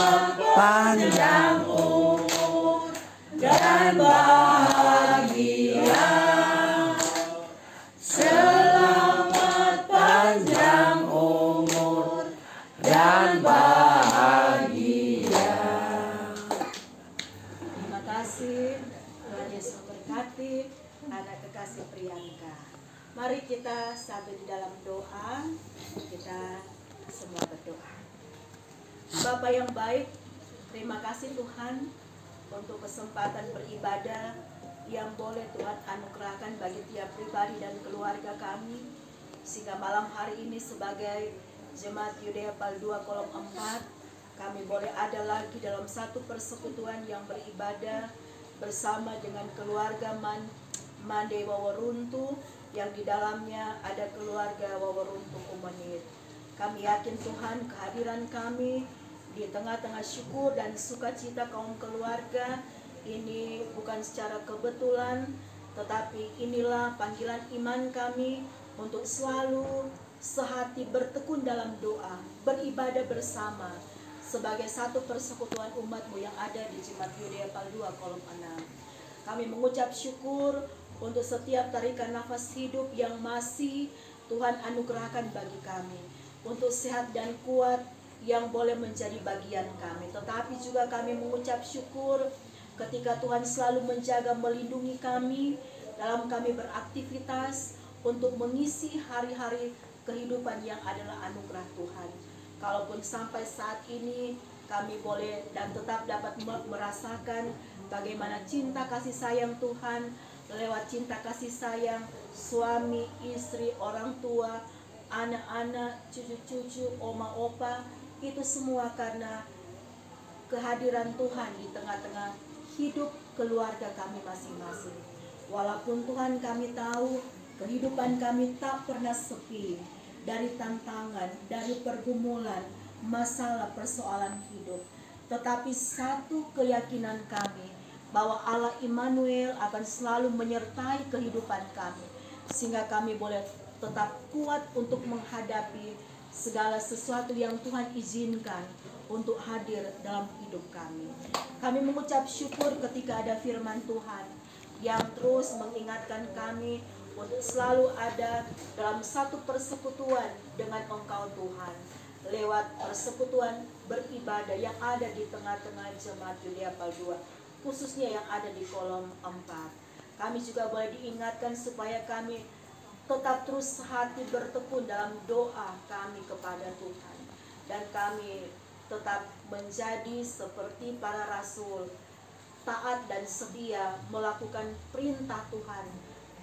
Mari kita satu di dalam doa, kita semua berdoa. Bapa yang baik, terima kasih Tuhan untuk kesempatan beribadah yang boleh Tuhan anugerahkan bagi tiap pribadi dan keluarga kami. Sehingga malam hari ini sebagai Jemaat Yudea Pal 2 Kolom 4, kami boleh ada lagi dalam satu persekutuan yang beribadah bersama dengan keluarga Mande Waworuntu, yang di dalamnya ada keluarga Waworuntu Umenit. Kami yakin Tuhan kehadiran kami di tengah-tengah syukur dan sukacita kaum keluarga ini bukan secara kebetulan, tetapi inilah panggilan iman kami untuk selalu sehati bertekun dalam doa, beribadah bersama sebagai satu persekutuan umatmu yang ada di Jemaat Yudea Pal 2 Kolom 6. Kami mengucap syukur untuk setiap tarikan nafas hidup yang masih Tuhan anugerahkan bagi kami, untuk sehat dan kuat yang boleh menjadi bagian kami. Tetapi juga kami mengucap syukur ketika Tuhan selalu menjaga, melindungi kami dalam kami beraktivitas untuk mengisi hari-hari kehidupan yang adalah anugerah Tuhan. Kalaupun sampai saat ini kami boleh dan tetap dapat merasakan bagaimana cinta kasih sayang Tuhan lewat cinta kasih sayang suami, istri, orang tua, anak-anak, cucu-cucu, oma, opa, itu semua karena kehadiran Tuhan di tengah-tengah hidup keluarga kami masing-masing. Walaupun Tuhan kami tahu kehidupan kami tak pernah sepi dari tantangan, dari pergumulan, masalah, persoalan hidup. Tetapi satu keyakinan kami, bahwa Allah Immanuel akan selalu menyertai kehidupan kami, sehingga kami boleh tetap kuat untuk menghadapi segala sesuatu yang Tuhan izinkan untuk hadir dalam hidup kami. Kami mengucap syukur ketika ada firman Tuhan yang terus mengingatkan kami untuk selalu ada dalam satu persekutuan dengan Engkau Tuhan, lewat persekutuan beribadah yang ada di tengah-tengah Jemaat Yudea Pal 2, khususnya yang ada di kolom 4. Kami juga boleh diingatkan supaya kami tetap terus hati bertekun dalam doa kami kepada Tuhan, dan kami tetap menjadi seperti para rasul, taat dan setia melakukan perintah Tuhan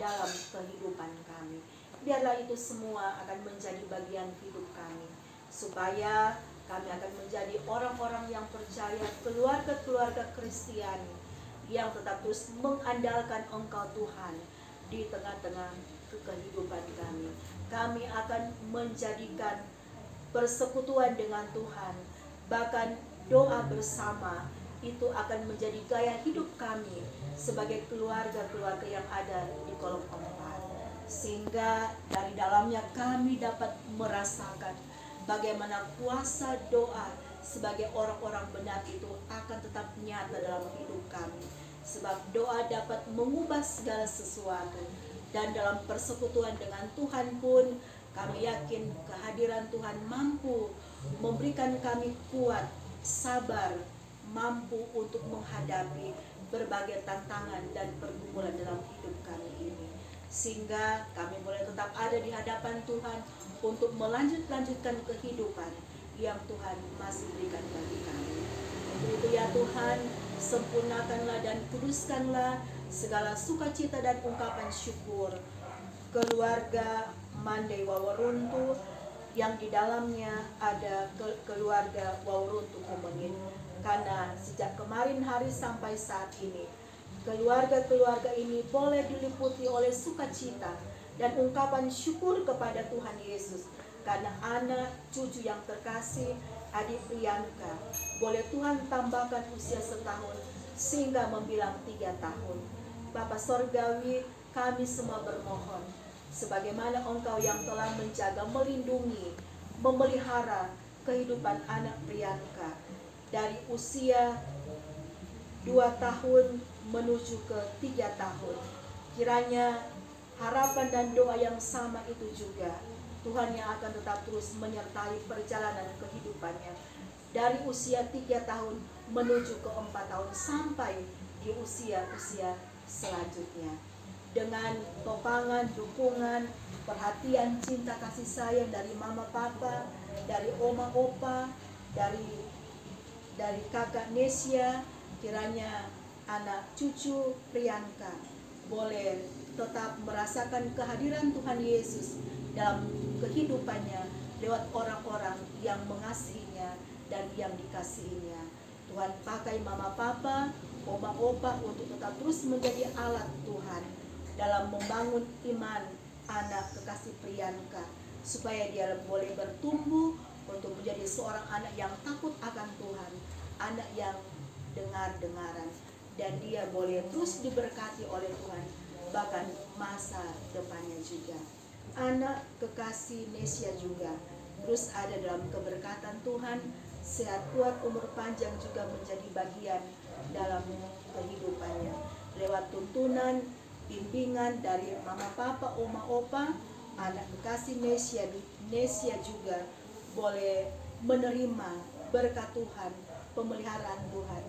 dalam kehidupan kami. Biarlah itu semua akan menjadi bagian hidup kami, supaya kami akan menjadi orang-orang yang percaya, keluarga-keluarga Kristiani yang tetap terus mengandalkan Engkau Tuhan di tengah-tengah kehidupan kami. Kami akan menjadikan persekutuan dengan Tuhan, bahkan doa bersama itu akan menjadi gaya hidup kami sebagai keluarga-keluarga yang ada di kolom 4, sehingga dari dalamnya kami dapat merasakan bagaimana kuasa doa sebagai orang-orang benar itu akan tetap nyata dalam hidup kami, sebab doa dapat mengubah segala sesuatu. Dan dalam persekutuan dengan Tuhan pun kami yakin kehadiran Tuhan mampu memberikan kami kuat, sabar, mampu untuk menghadapi berbagai tantangan dan pergumulan dalam hidup kami ini, sehingga kami boleh tetap ada di hadapan Tuhan untuk melanjutkan kehidupan yang Tuhan masih berikan bagi kami. Untuk itu ya Tuhan, sempurnakanlah dan kuduskanlah segala sukacita dan ungkapan syukur keluarga Mande Waworuntu yang di dalamnya ada keluarga Waworuntu Umenit. Karena sejak kemarin hari sampai saat ini, keluarga-keluarga ini boleh diliputi oleh sukacita dan ungkapan syukur kepada Tuhan Yesus, karena anak cucu yang terkasih adik Priyanka boleh Tuhan tambahkan usia setahun sehingga membilang 3 tahun. Bapa Sorgawi, kami semua bermohon, sebagaimana Engkau yang telah menjaga, melindungi, memelihara kehidupan anak Priyanka dari usia 2 tahun menuju ke 3 tahun. Kiranya harapan dan doa yang sama itu juga Tuhan yang akan tetap terus menyertai perjalanan kehidupannya dari usia 3 tahun menuju ke 4 tahun sampai di usia-usia selanjutnya. dengan topangan, dukungan, perhatian, cinta kasih sayang dari mama papa, dari oma opa, dari kakak Nesia, kiranya anak cucu Priyanka boleh tetap merasakan kehadiran Tuhan Yesus dalam kehidupannya lewat orang-orang yang mengasihinya dan yang dikasihinya. Tuhan pakai mama papa, oma opa untuk tetap terus menjadi alat Tuhan dalam membangun iman anak kekasih Priyanka, supaya dia boleh bertumbuh untuk menjadi seorang anak yang takut akan Tuhan, anak yang dengar-dengaran, dan dia boleh terus diberkati oleh Tuhan bahkan masa depannya juga. Anak kekasih Nesia juga terus ada dalam keberkatan Tuhan, sehat kuat umur panjang juga menjadi bagian dalam kehidupannya lewat tuntunan bimbingan dari mama papa, oma opa. Anak kekasih Nesia juga boleh menerima berkat Tuhan, pemeliharaan Tuhan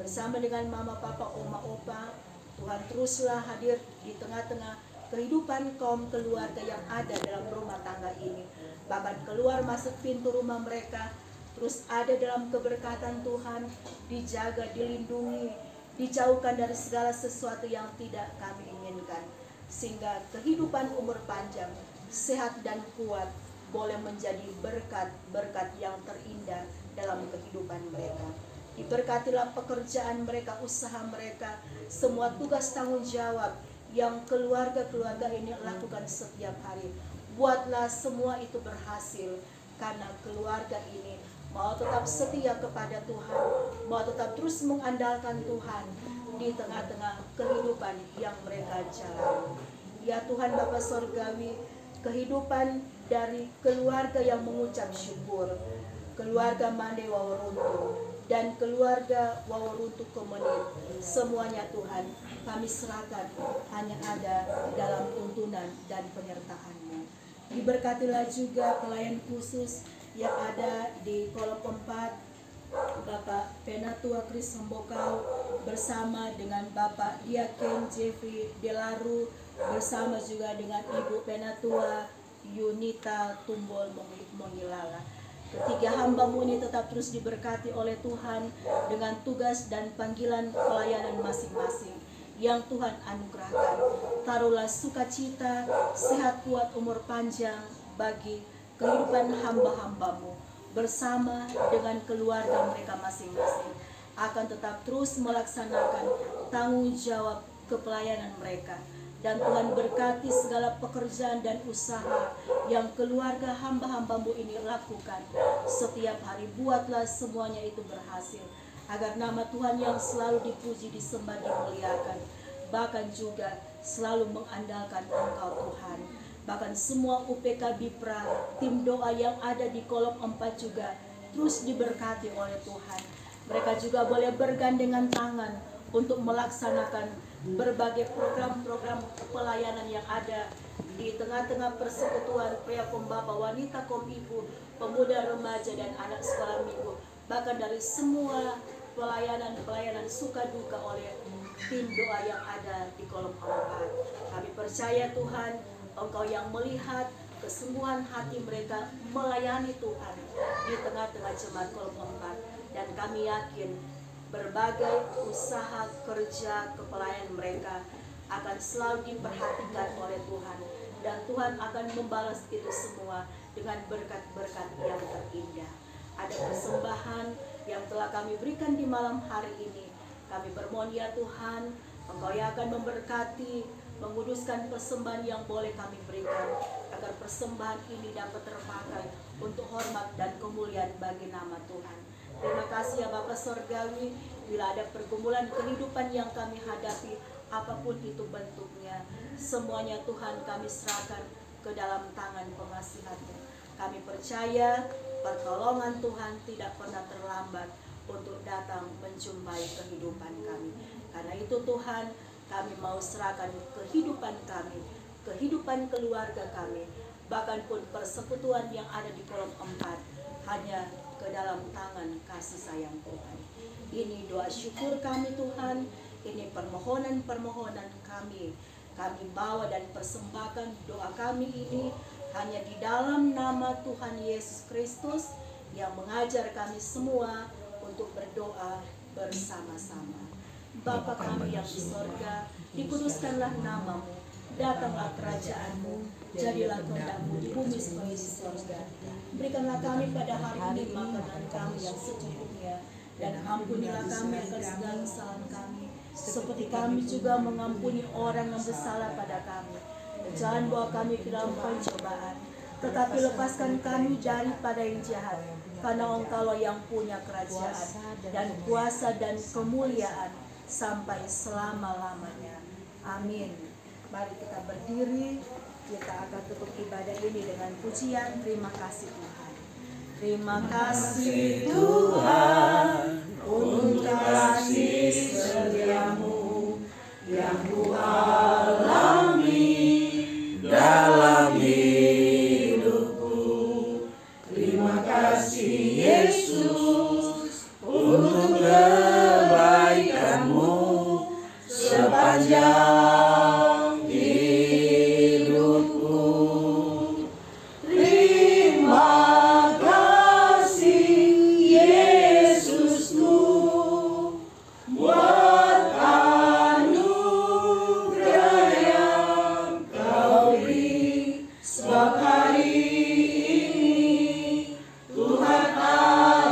bersama dengan mama papa, oma opa. Tuhan teruslah hadir di tengah-tengah kehidupan kaum keluarga yang ada dalam rumah tangga ini, bahkan keluar masuk pintu rumah mereka terus ada dalam keberkatan Tuhan, dijaga, dilindungi, dijauhkan dari segala sesuatu yang tidak kami inginkan, sehingga kehidupan umur panjang, sehat dan kuat boleh menjadi berkat-berkat yang terindah dalam kehidupan mereka. Diberkatilah pekerjaan mereka, usaha mereka, semua tugas tanggung jawab yang keluarga-keluarga ini lakukan setiap hari. Buatlah semua itu berhasil, karena keluarga ini mau tetap setia kepada Tuhan, mau tetap terus mengandalkan Tuhan di tengah-tengah kehidupan yang mereka jalani. Ya Tuhan Bapa Sorgawi, kehidupan dari keluarga yang mengucap syukur, keluarga Mande Waworuntu dan keluarga Waworuntu Komunit, semuanya Tuhan kami serahkan hanya ada dalam tuntunan dan penyertaan-Mu. Diberkatilah juga pelayan khusus yang ada di kolom 4, Bapak Penatua Kris Hembokau bersama dengan Bapak Diaken Jeffrey Delaru, bersama juga dengan Ibu Penatua Yunita Tumbol Mongilala. Ketiga hamba-Mu ini tetap terus diberkati oleh Tuhan dengan tugas dan panggilan pelayanan masing-masing yang Tuhan anugerahkan. Taruhlah sukacita, sehat kuat umur panjang bagi kehidupan hamba-hamba-Mu bersama dengan keluarga mereka masing-masing, akan tetap terus melaksanakan tanggung jawab kepelayanan mereka. Dan Tuhan berkati segala pekerjaan dan usaha yang keluarga hamba-hamba-Mu ini lakukan setiap hari. Buatlah semuanya itu berhasil, agar nama Tuhan yang selalu dipuji, disembah, dimuliakan, bahkan juga selalu mengandalkan Engkau Tuhan. Bahkan semua UPK Bipra, tim doa yang ada di kolom 4 juga terus diberkati oleh Tuhan. Mereka juga boleh bergandengan tangan untuk melaksanakan berbagai program-program pelayanan yang ada di tengah-tengah persekutuan pria, pembapa, wanita, kaum ibu, pemuda, remaja, dan anak sekolah minggu. Bahkan dari semua pelayanan suka duka oleh tim doa yang ada di kolom 4. Kami percaya Tuhan, Engkau yang melihat kesembuhan hati mereka melayani Tuhan di tengah-tengah jemaat kolom 4. Dan kami yakin berbagai usaha kerja kepelayanan mereka akan selalu diperhatikan oleh Tuhan, dan Tuhan akan membalas itu semua dengan berkat-berkat yang terindah. Ada persembahan yang telah kami berikan di malam hari ini. Kami bermohon ya Tuhan, Engkau yang akan memberkati, menguduskan persembahan yang boleh kami berikan, agar persembahan ini dapat terpakai untuk hormat dan kemuliaan bagi nama Tuhan. Terima kasih ya Bapa Sorgawi, bila ada pergumulan kehidupan yang kami hadapi, apapun itu bentuknya, semuanya Tuhan kami serahkan ke dalam tangan pengasihan-Mu. Kami percaya pertolongan Tuhan tidak pernah terlambat untuk datang menjumpai kehidupan kami. Karena itu Tuhan, kami mau serahkan kehidupan kami, kehidupan keluarga kami, bahkan pun persekutuan yang ada di kolom 4, hanya ke dalam tangan kasih sayang Tuhan. Ini doa syukur kami Tuhan, ini permohonan-permohonan kami kami bawa dan persembahkan doa kami ini hanya di dalam nama Tuhan Yesus Kristus yang mengajar kami semua untuk berdoa bersama-sama. Bapa kami yang di sorga, dikuduskanlah namamu, datanglah kerajaanmu, jadilah kehendak-mu di bumi seperti di sorga. Berikanlah kami pada hari ini makanan kami yang secukupnya, dan ampunilah kami akan segala kesalahan kami, seperti kami juga mengampuni orang yang bersalah pada kami. Dan jangan bawa kami ke dalam pencobaan, tetapi lepaskan kami daripada yang jahat, karena Engkaulah yang punya kerajaan dan kuasa dan kemuliaan sampai selama-lamanya. Amin. Mari kita berdiri, kita akan tutup ibadah ini dengan pujian terima kasih Tuhan. Terima kasih Tuhan untuk kasih setiamu yang ku alami dalam hidupku. Terima kasih Yesus untuk kebaikanmu sepanjang hidupku. Terima kasih Yesusku buat anugerah yang kau beri, sebab hari ini Tuhan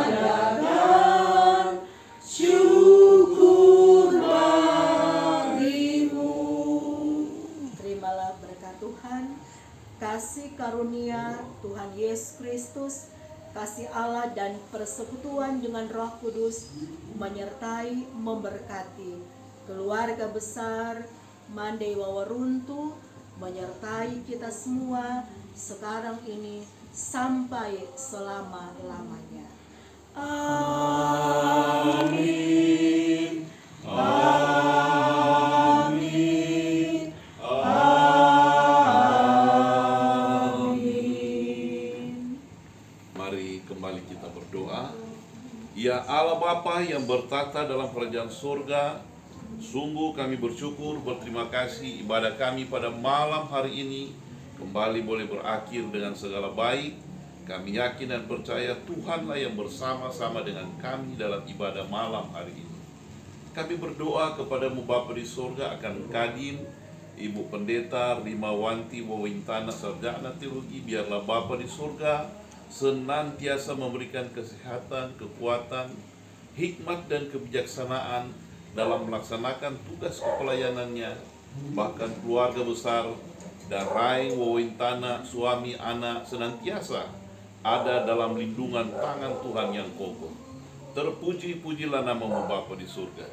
adakan syukur bagimu. Terimalah berkat Tuhan, kasih karunia Tuhan Yesus Kristus, kasih Allah dan persekutuan dengan Roh Kudus menyertai, memberkati keluarga besar Mandai Wawaruntu, menyertai kita semua sekarang ini sampai selama-lamanya. Amin. Amin. Amin. Mari kembali kita berdoa. Ya Allah Bapa yang bertata dalam kerajaan surga, sungguh kami bersyukur, berterima kasih ibadah kami pada malam hari ini kembali boleh berakhir dengan segala baik. Kami yakin dan percaya Tuhanlah yang bersama-sama dengan kami dalam ibadah malam hari ini. Kami berdoa kepadamu Bapa di surga akan Kadin, Ibu Pendeta Rimawanti Wawintana Sarjana Teologi. Biarlah Bapa di surga senantiasa memberikan kesehatan, kekuatan, hikmat dan kebijaksanaan dalam melaksanakan tugas kepelayanannya. Bahkan keluarga besar Darai Wawintana, suami, anak senantiasa ada dalam lindungan tangan Tuhan yang kokoh. Terpuji-pujilah namamu Bapa di surga.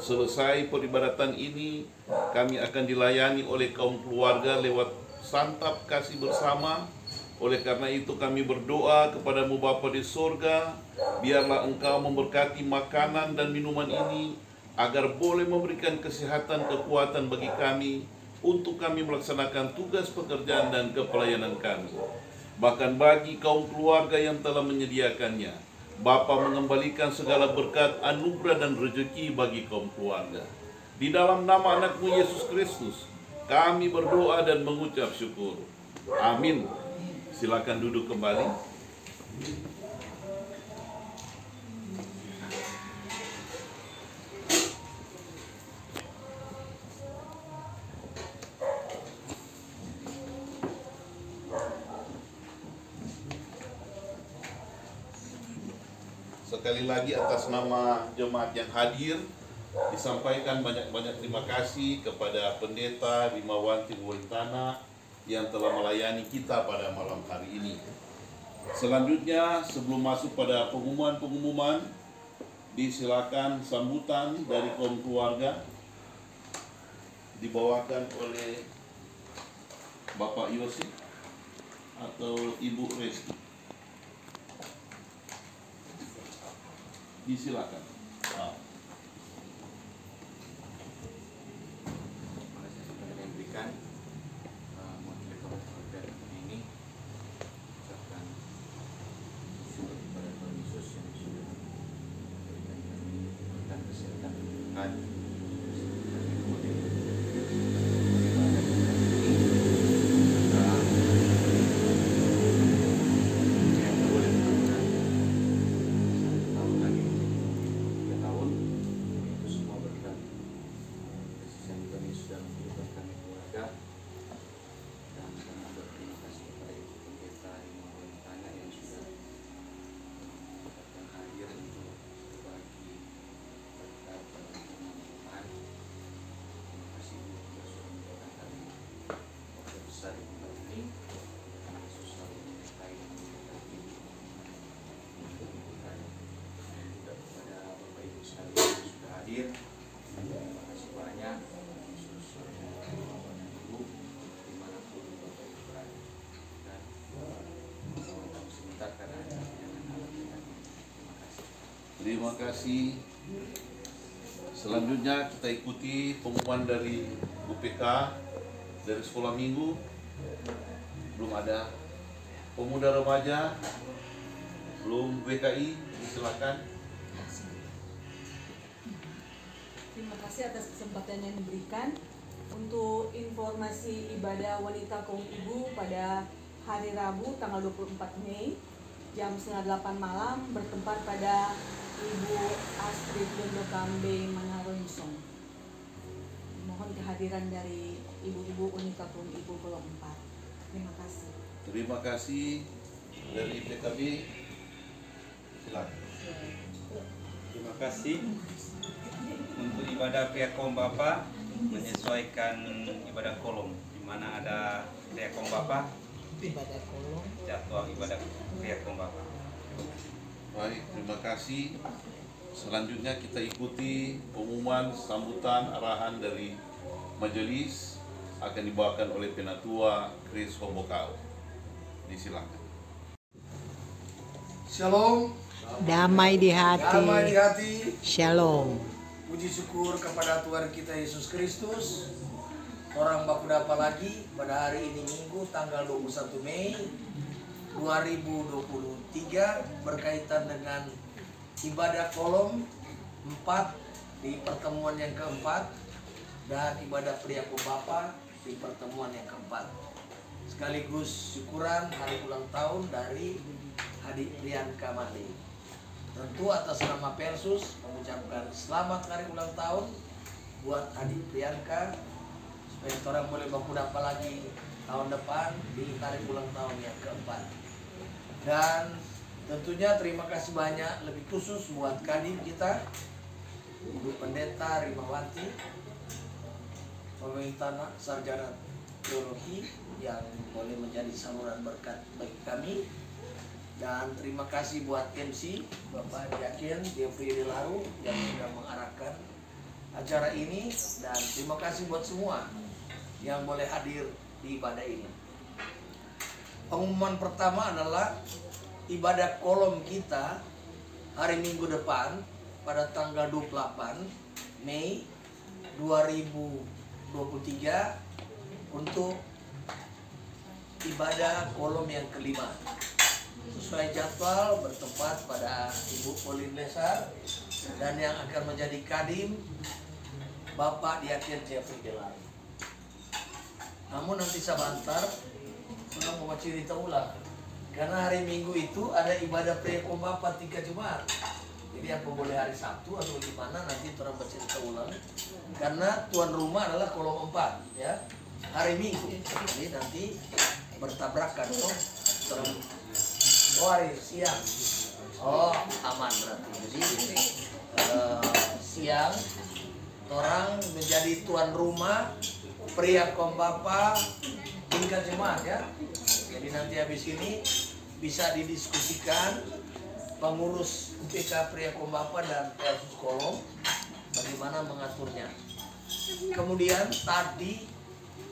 Selesai peribadatan ini, kami akan dilayani oleh kaum keluarga lewat santap kasih bersama. Oleh karena itu kami berdoa kepadamu Bapa di surga, biarlah Engkau memberkati makanan dan minuman ini, agar boleh memberikan kesehatan, kekuatan bagi kami, untuk kami melaksanakan tugas pekerjaan dan kepelayanan kami. Bahkan bagi kaum keluarga yang telah menyediakannya, Bapa mengembalikan segala berkat, anugerah dan rezeki bagi kaum keluarga. Di dalam nama anakmu Yesus Kristus, kami berdoa dan mengucap syukur. Amin. Silakan duduk kembali. Sekali lagi atas nama jemaat yang hadir, disampaikan banyak-banyak terima kasih kepada Pendeta Rimawanti Wawintana yang telah melayani kita pada malam hari ini. Selanjutnya, sebelum masuk pada pengumuman-pengumuman, disilakan sambutan dari kaum keluarga dibawakan oleh Bapak Yosi atau Ibu Resti. Disilakan. Terima kasih sudah diberikan mewakili kaum keluarga ini. Ucapkan syukur kepada Tuhan Yesus yang sudah memberikan kami berkat kesehatan, berkat hadir. Terima kasih banyak khusus Bapak dan Ibu dimanapun Bapak Ibu berada. Dan kita sebentar karena ada dengan alat kita. Terima kasih. Terima kasih. Selanjutnya kita ikuti pengumuman dari UPK dari sekolah minggu. Belum ada. Pemuda remaja belum. BKI, silakan. Terima kasih atas kesempatan yang diberikan. Untuk informasi ibadah wanita kaum ibu pada hari Rabu tanggal 24 Mei jam 7:30 malam bertempat pada Ibu Astrid Dondo Kambe Manaronsong. Mohon kehadiran dari ibu-ibu wanita kaum ibu Kolom 4. Terima kasih. Terima kasih dari PKB. Silakan. Terima kasih. Untuk ibadah pihak kaum Bapak menyesuaikan ibadah kolom, di mana ada pihak kaum Bapak, Ibadah kolom. jadwal ibadah pihak kaum Bapak. Baik, terima kasih. Selanjutnya kita ikuti pengumuman sambutan arahan dari majelis akan dibawakan oleh Penatua Chris Hombokau. Disilakan. Shalom, Damai di hati. damai di hati. Shalom. Puji syukur kepada Tuhan kita Yesus Kristus. Orang baku dapat lagi pada hari ini Minggu tanggal 21 Mei 2023 berkaitan dengan ibadah kolom 4 di pertemuan yang keempat dan ibadah pria Bapa di pertemuan yang keempat. Sekaligus syukuran hari ulang tahun dari Adik Priyanka Mali. Tentu atas nama Persus mengucapkan selamat hari ulang tahun buat Adik Priyanka supaya orang boleh baku dapat lagi tahun depan di hari ulang tahun yang keempat. Dan tentunya terima kasih banyak lebih khusus buat Kadin kita Ibu Pendeta Rimawati, pemerintah sarjana teologi yang boleh menjadi saluran berkat bagi kami. Dan terima kasih buat MC Bapak Yakin Jeffrey Delaru yang sudah mengarahkan acara ini, dan terima kasih buat semua yang boleh hadir di ibadah ini. Pengumuman pertama adalah ibadah kolom kita hari Minggu depan pada tanggal 28 Mei 2023 untuk ibadah kolom yang kelima. Sesuai jadwal bertempat pada Ibu Pauline Lesar dan yang akan menjadi kadim Bapak Diaken Jeffrey Delar. Namun nanti sebentar saya mau cerita ulang, karena hari Minggu itu ada ibadah pria kaum Bapak 3 Jumat. Jadi apa boleh hari Sabtu atau gimana nanti orang bercerita ulang, karena tuan rumah adalah kolom 4 ya hari Minggu. Jadi nanti bertabrakan tuh hari siang. Oh aman berarti. Jadi siang orang menjadi tuan rumah pria kaum Bapak tingkat jemaat ya. Jadi nanti habis ini bisa didiskusikan pengurus UPK pria kaum Bapak dan Persus Kolom bagaimana mengaturnya. Kemudian tadi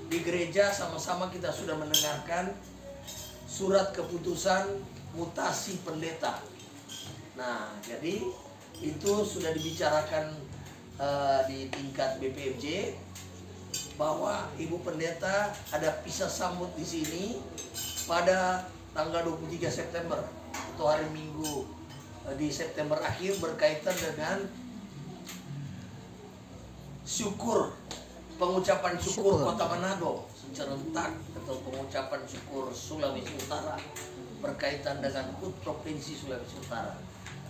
di gereja sama-sama kita sudah mendengarkan surat keputusan mutasi pendeta. Nah, jadi itu sudah dibicarakan di tingkat BPMJ bahwa Ibu Pendeta ada pisah sambut di sini pada tanggal 23 September atau hari Minggu di September akhir berkaitan dengan syukur, pengucapan syukur Kota Manado serentak atau pengucapan syukur Sulawesi Utara berkaitan dengan HUT Provinsi Sulawesi Utara.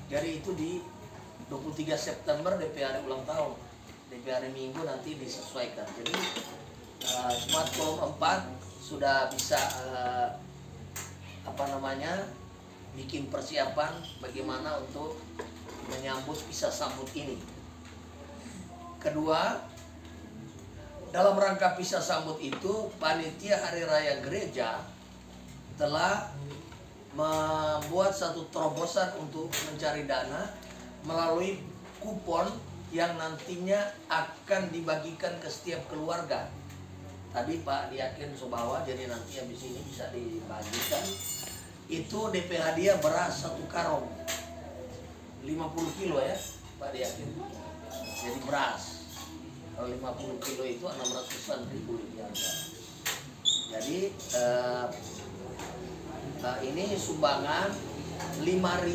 Jadi itu di 23 September DP hari ulang tahun, DP hari Minggu nanti disesuaikan. Jadi Jemaat Kolom 4 sudah bisa bikin persiapan bagaimana untuk menyambut pisah sambut ini. Kedua, dalam rangka pisah sambut itu, panitia Hari Raya Gereja telah membuat satu terobosan untuk mencari dana melalui kupon yang nantinya akan dibagikan ke setiap keluarga. Tadi Pak Diakin Sobawa, jadi nanti habis ini bisa dibagikan. Itu DP hadiah beras 1 karung 50 kilo ya Pak Diakin. Jadi beras kalau 50 kilo itu 600-an ribu lebih harga. Jadi ini sumbangan 5.000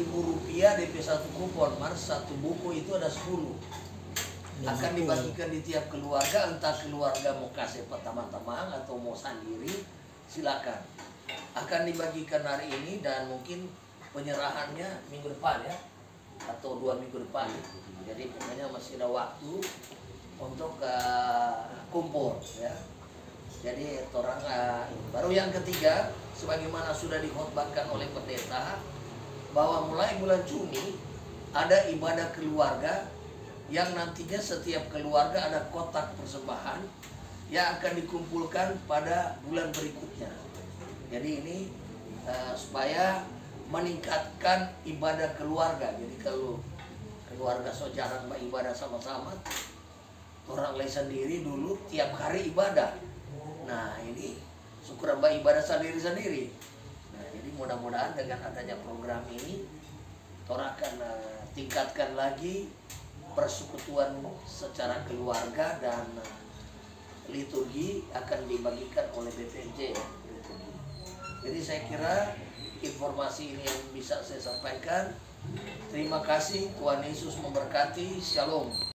rupiah DP 1 kupon. Mars 1 buku itu ada 10. Akan dibagikan di tiap keluarga, entah keluarga mau kasih pertama-tama atau mau sendiri, silakan. Akan dibagikan hari ini dan mungkin penyerahannya minggu depan ya, atau 2 minggu depan. Jadi pokoknya masih ada waktu untuk kumpul ya. Jadi orang baru yang ketiga, sebagaimana sudah dikhotbahkan oleh pendeta, bahwa mulai bulan Juni ada ibadah keluarga yang nantinya setiap keluarga ada kotak persembahan yang akan dikumpulkan pada bulan berikutnya. Jadi ini supaya meningkatkan ibadah keluarga. Jadi kalau keluarga so jarang beribadah sama-sama, orang lain sendiri dulu tiap hari ibadah. Nah ini syukur ibadah sendiri-sendiri. Nah jadi mudah-mudahan dengan adanya program ini, orang akan tingkatkan lagi persekutuan secara keluarga dan liturgi akan dibagikan oleh BPJ liturgi. Jadi saya kira informasi ini yang bisa saya sampaikan. Terima kasih, Tuhan Yesus memberkati. Shalom.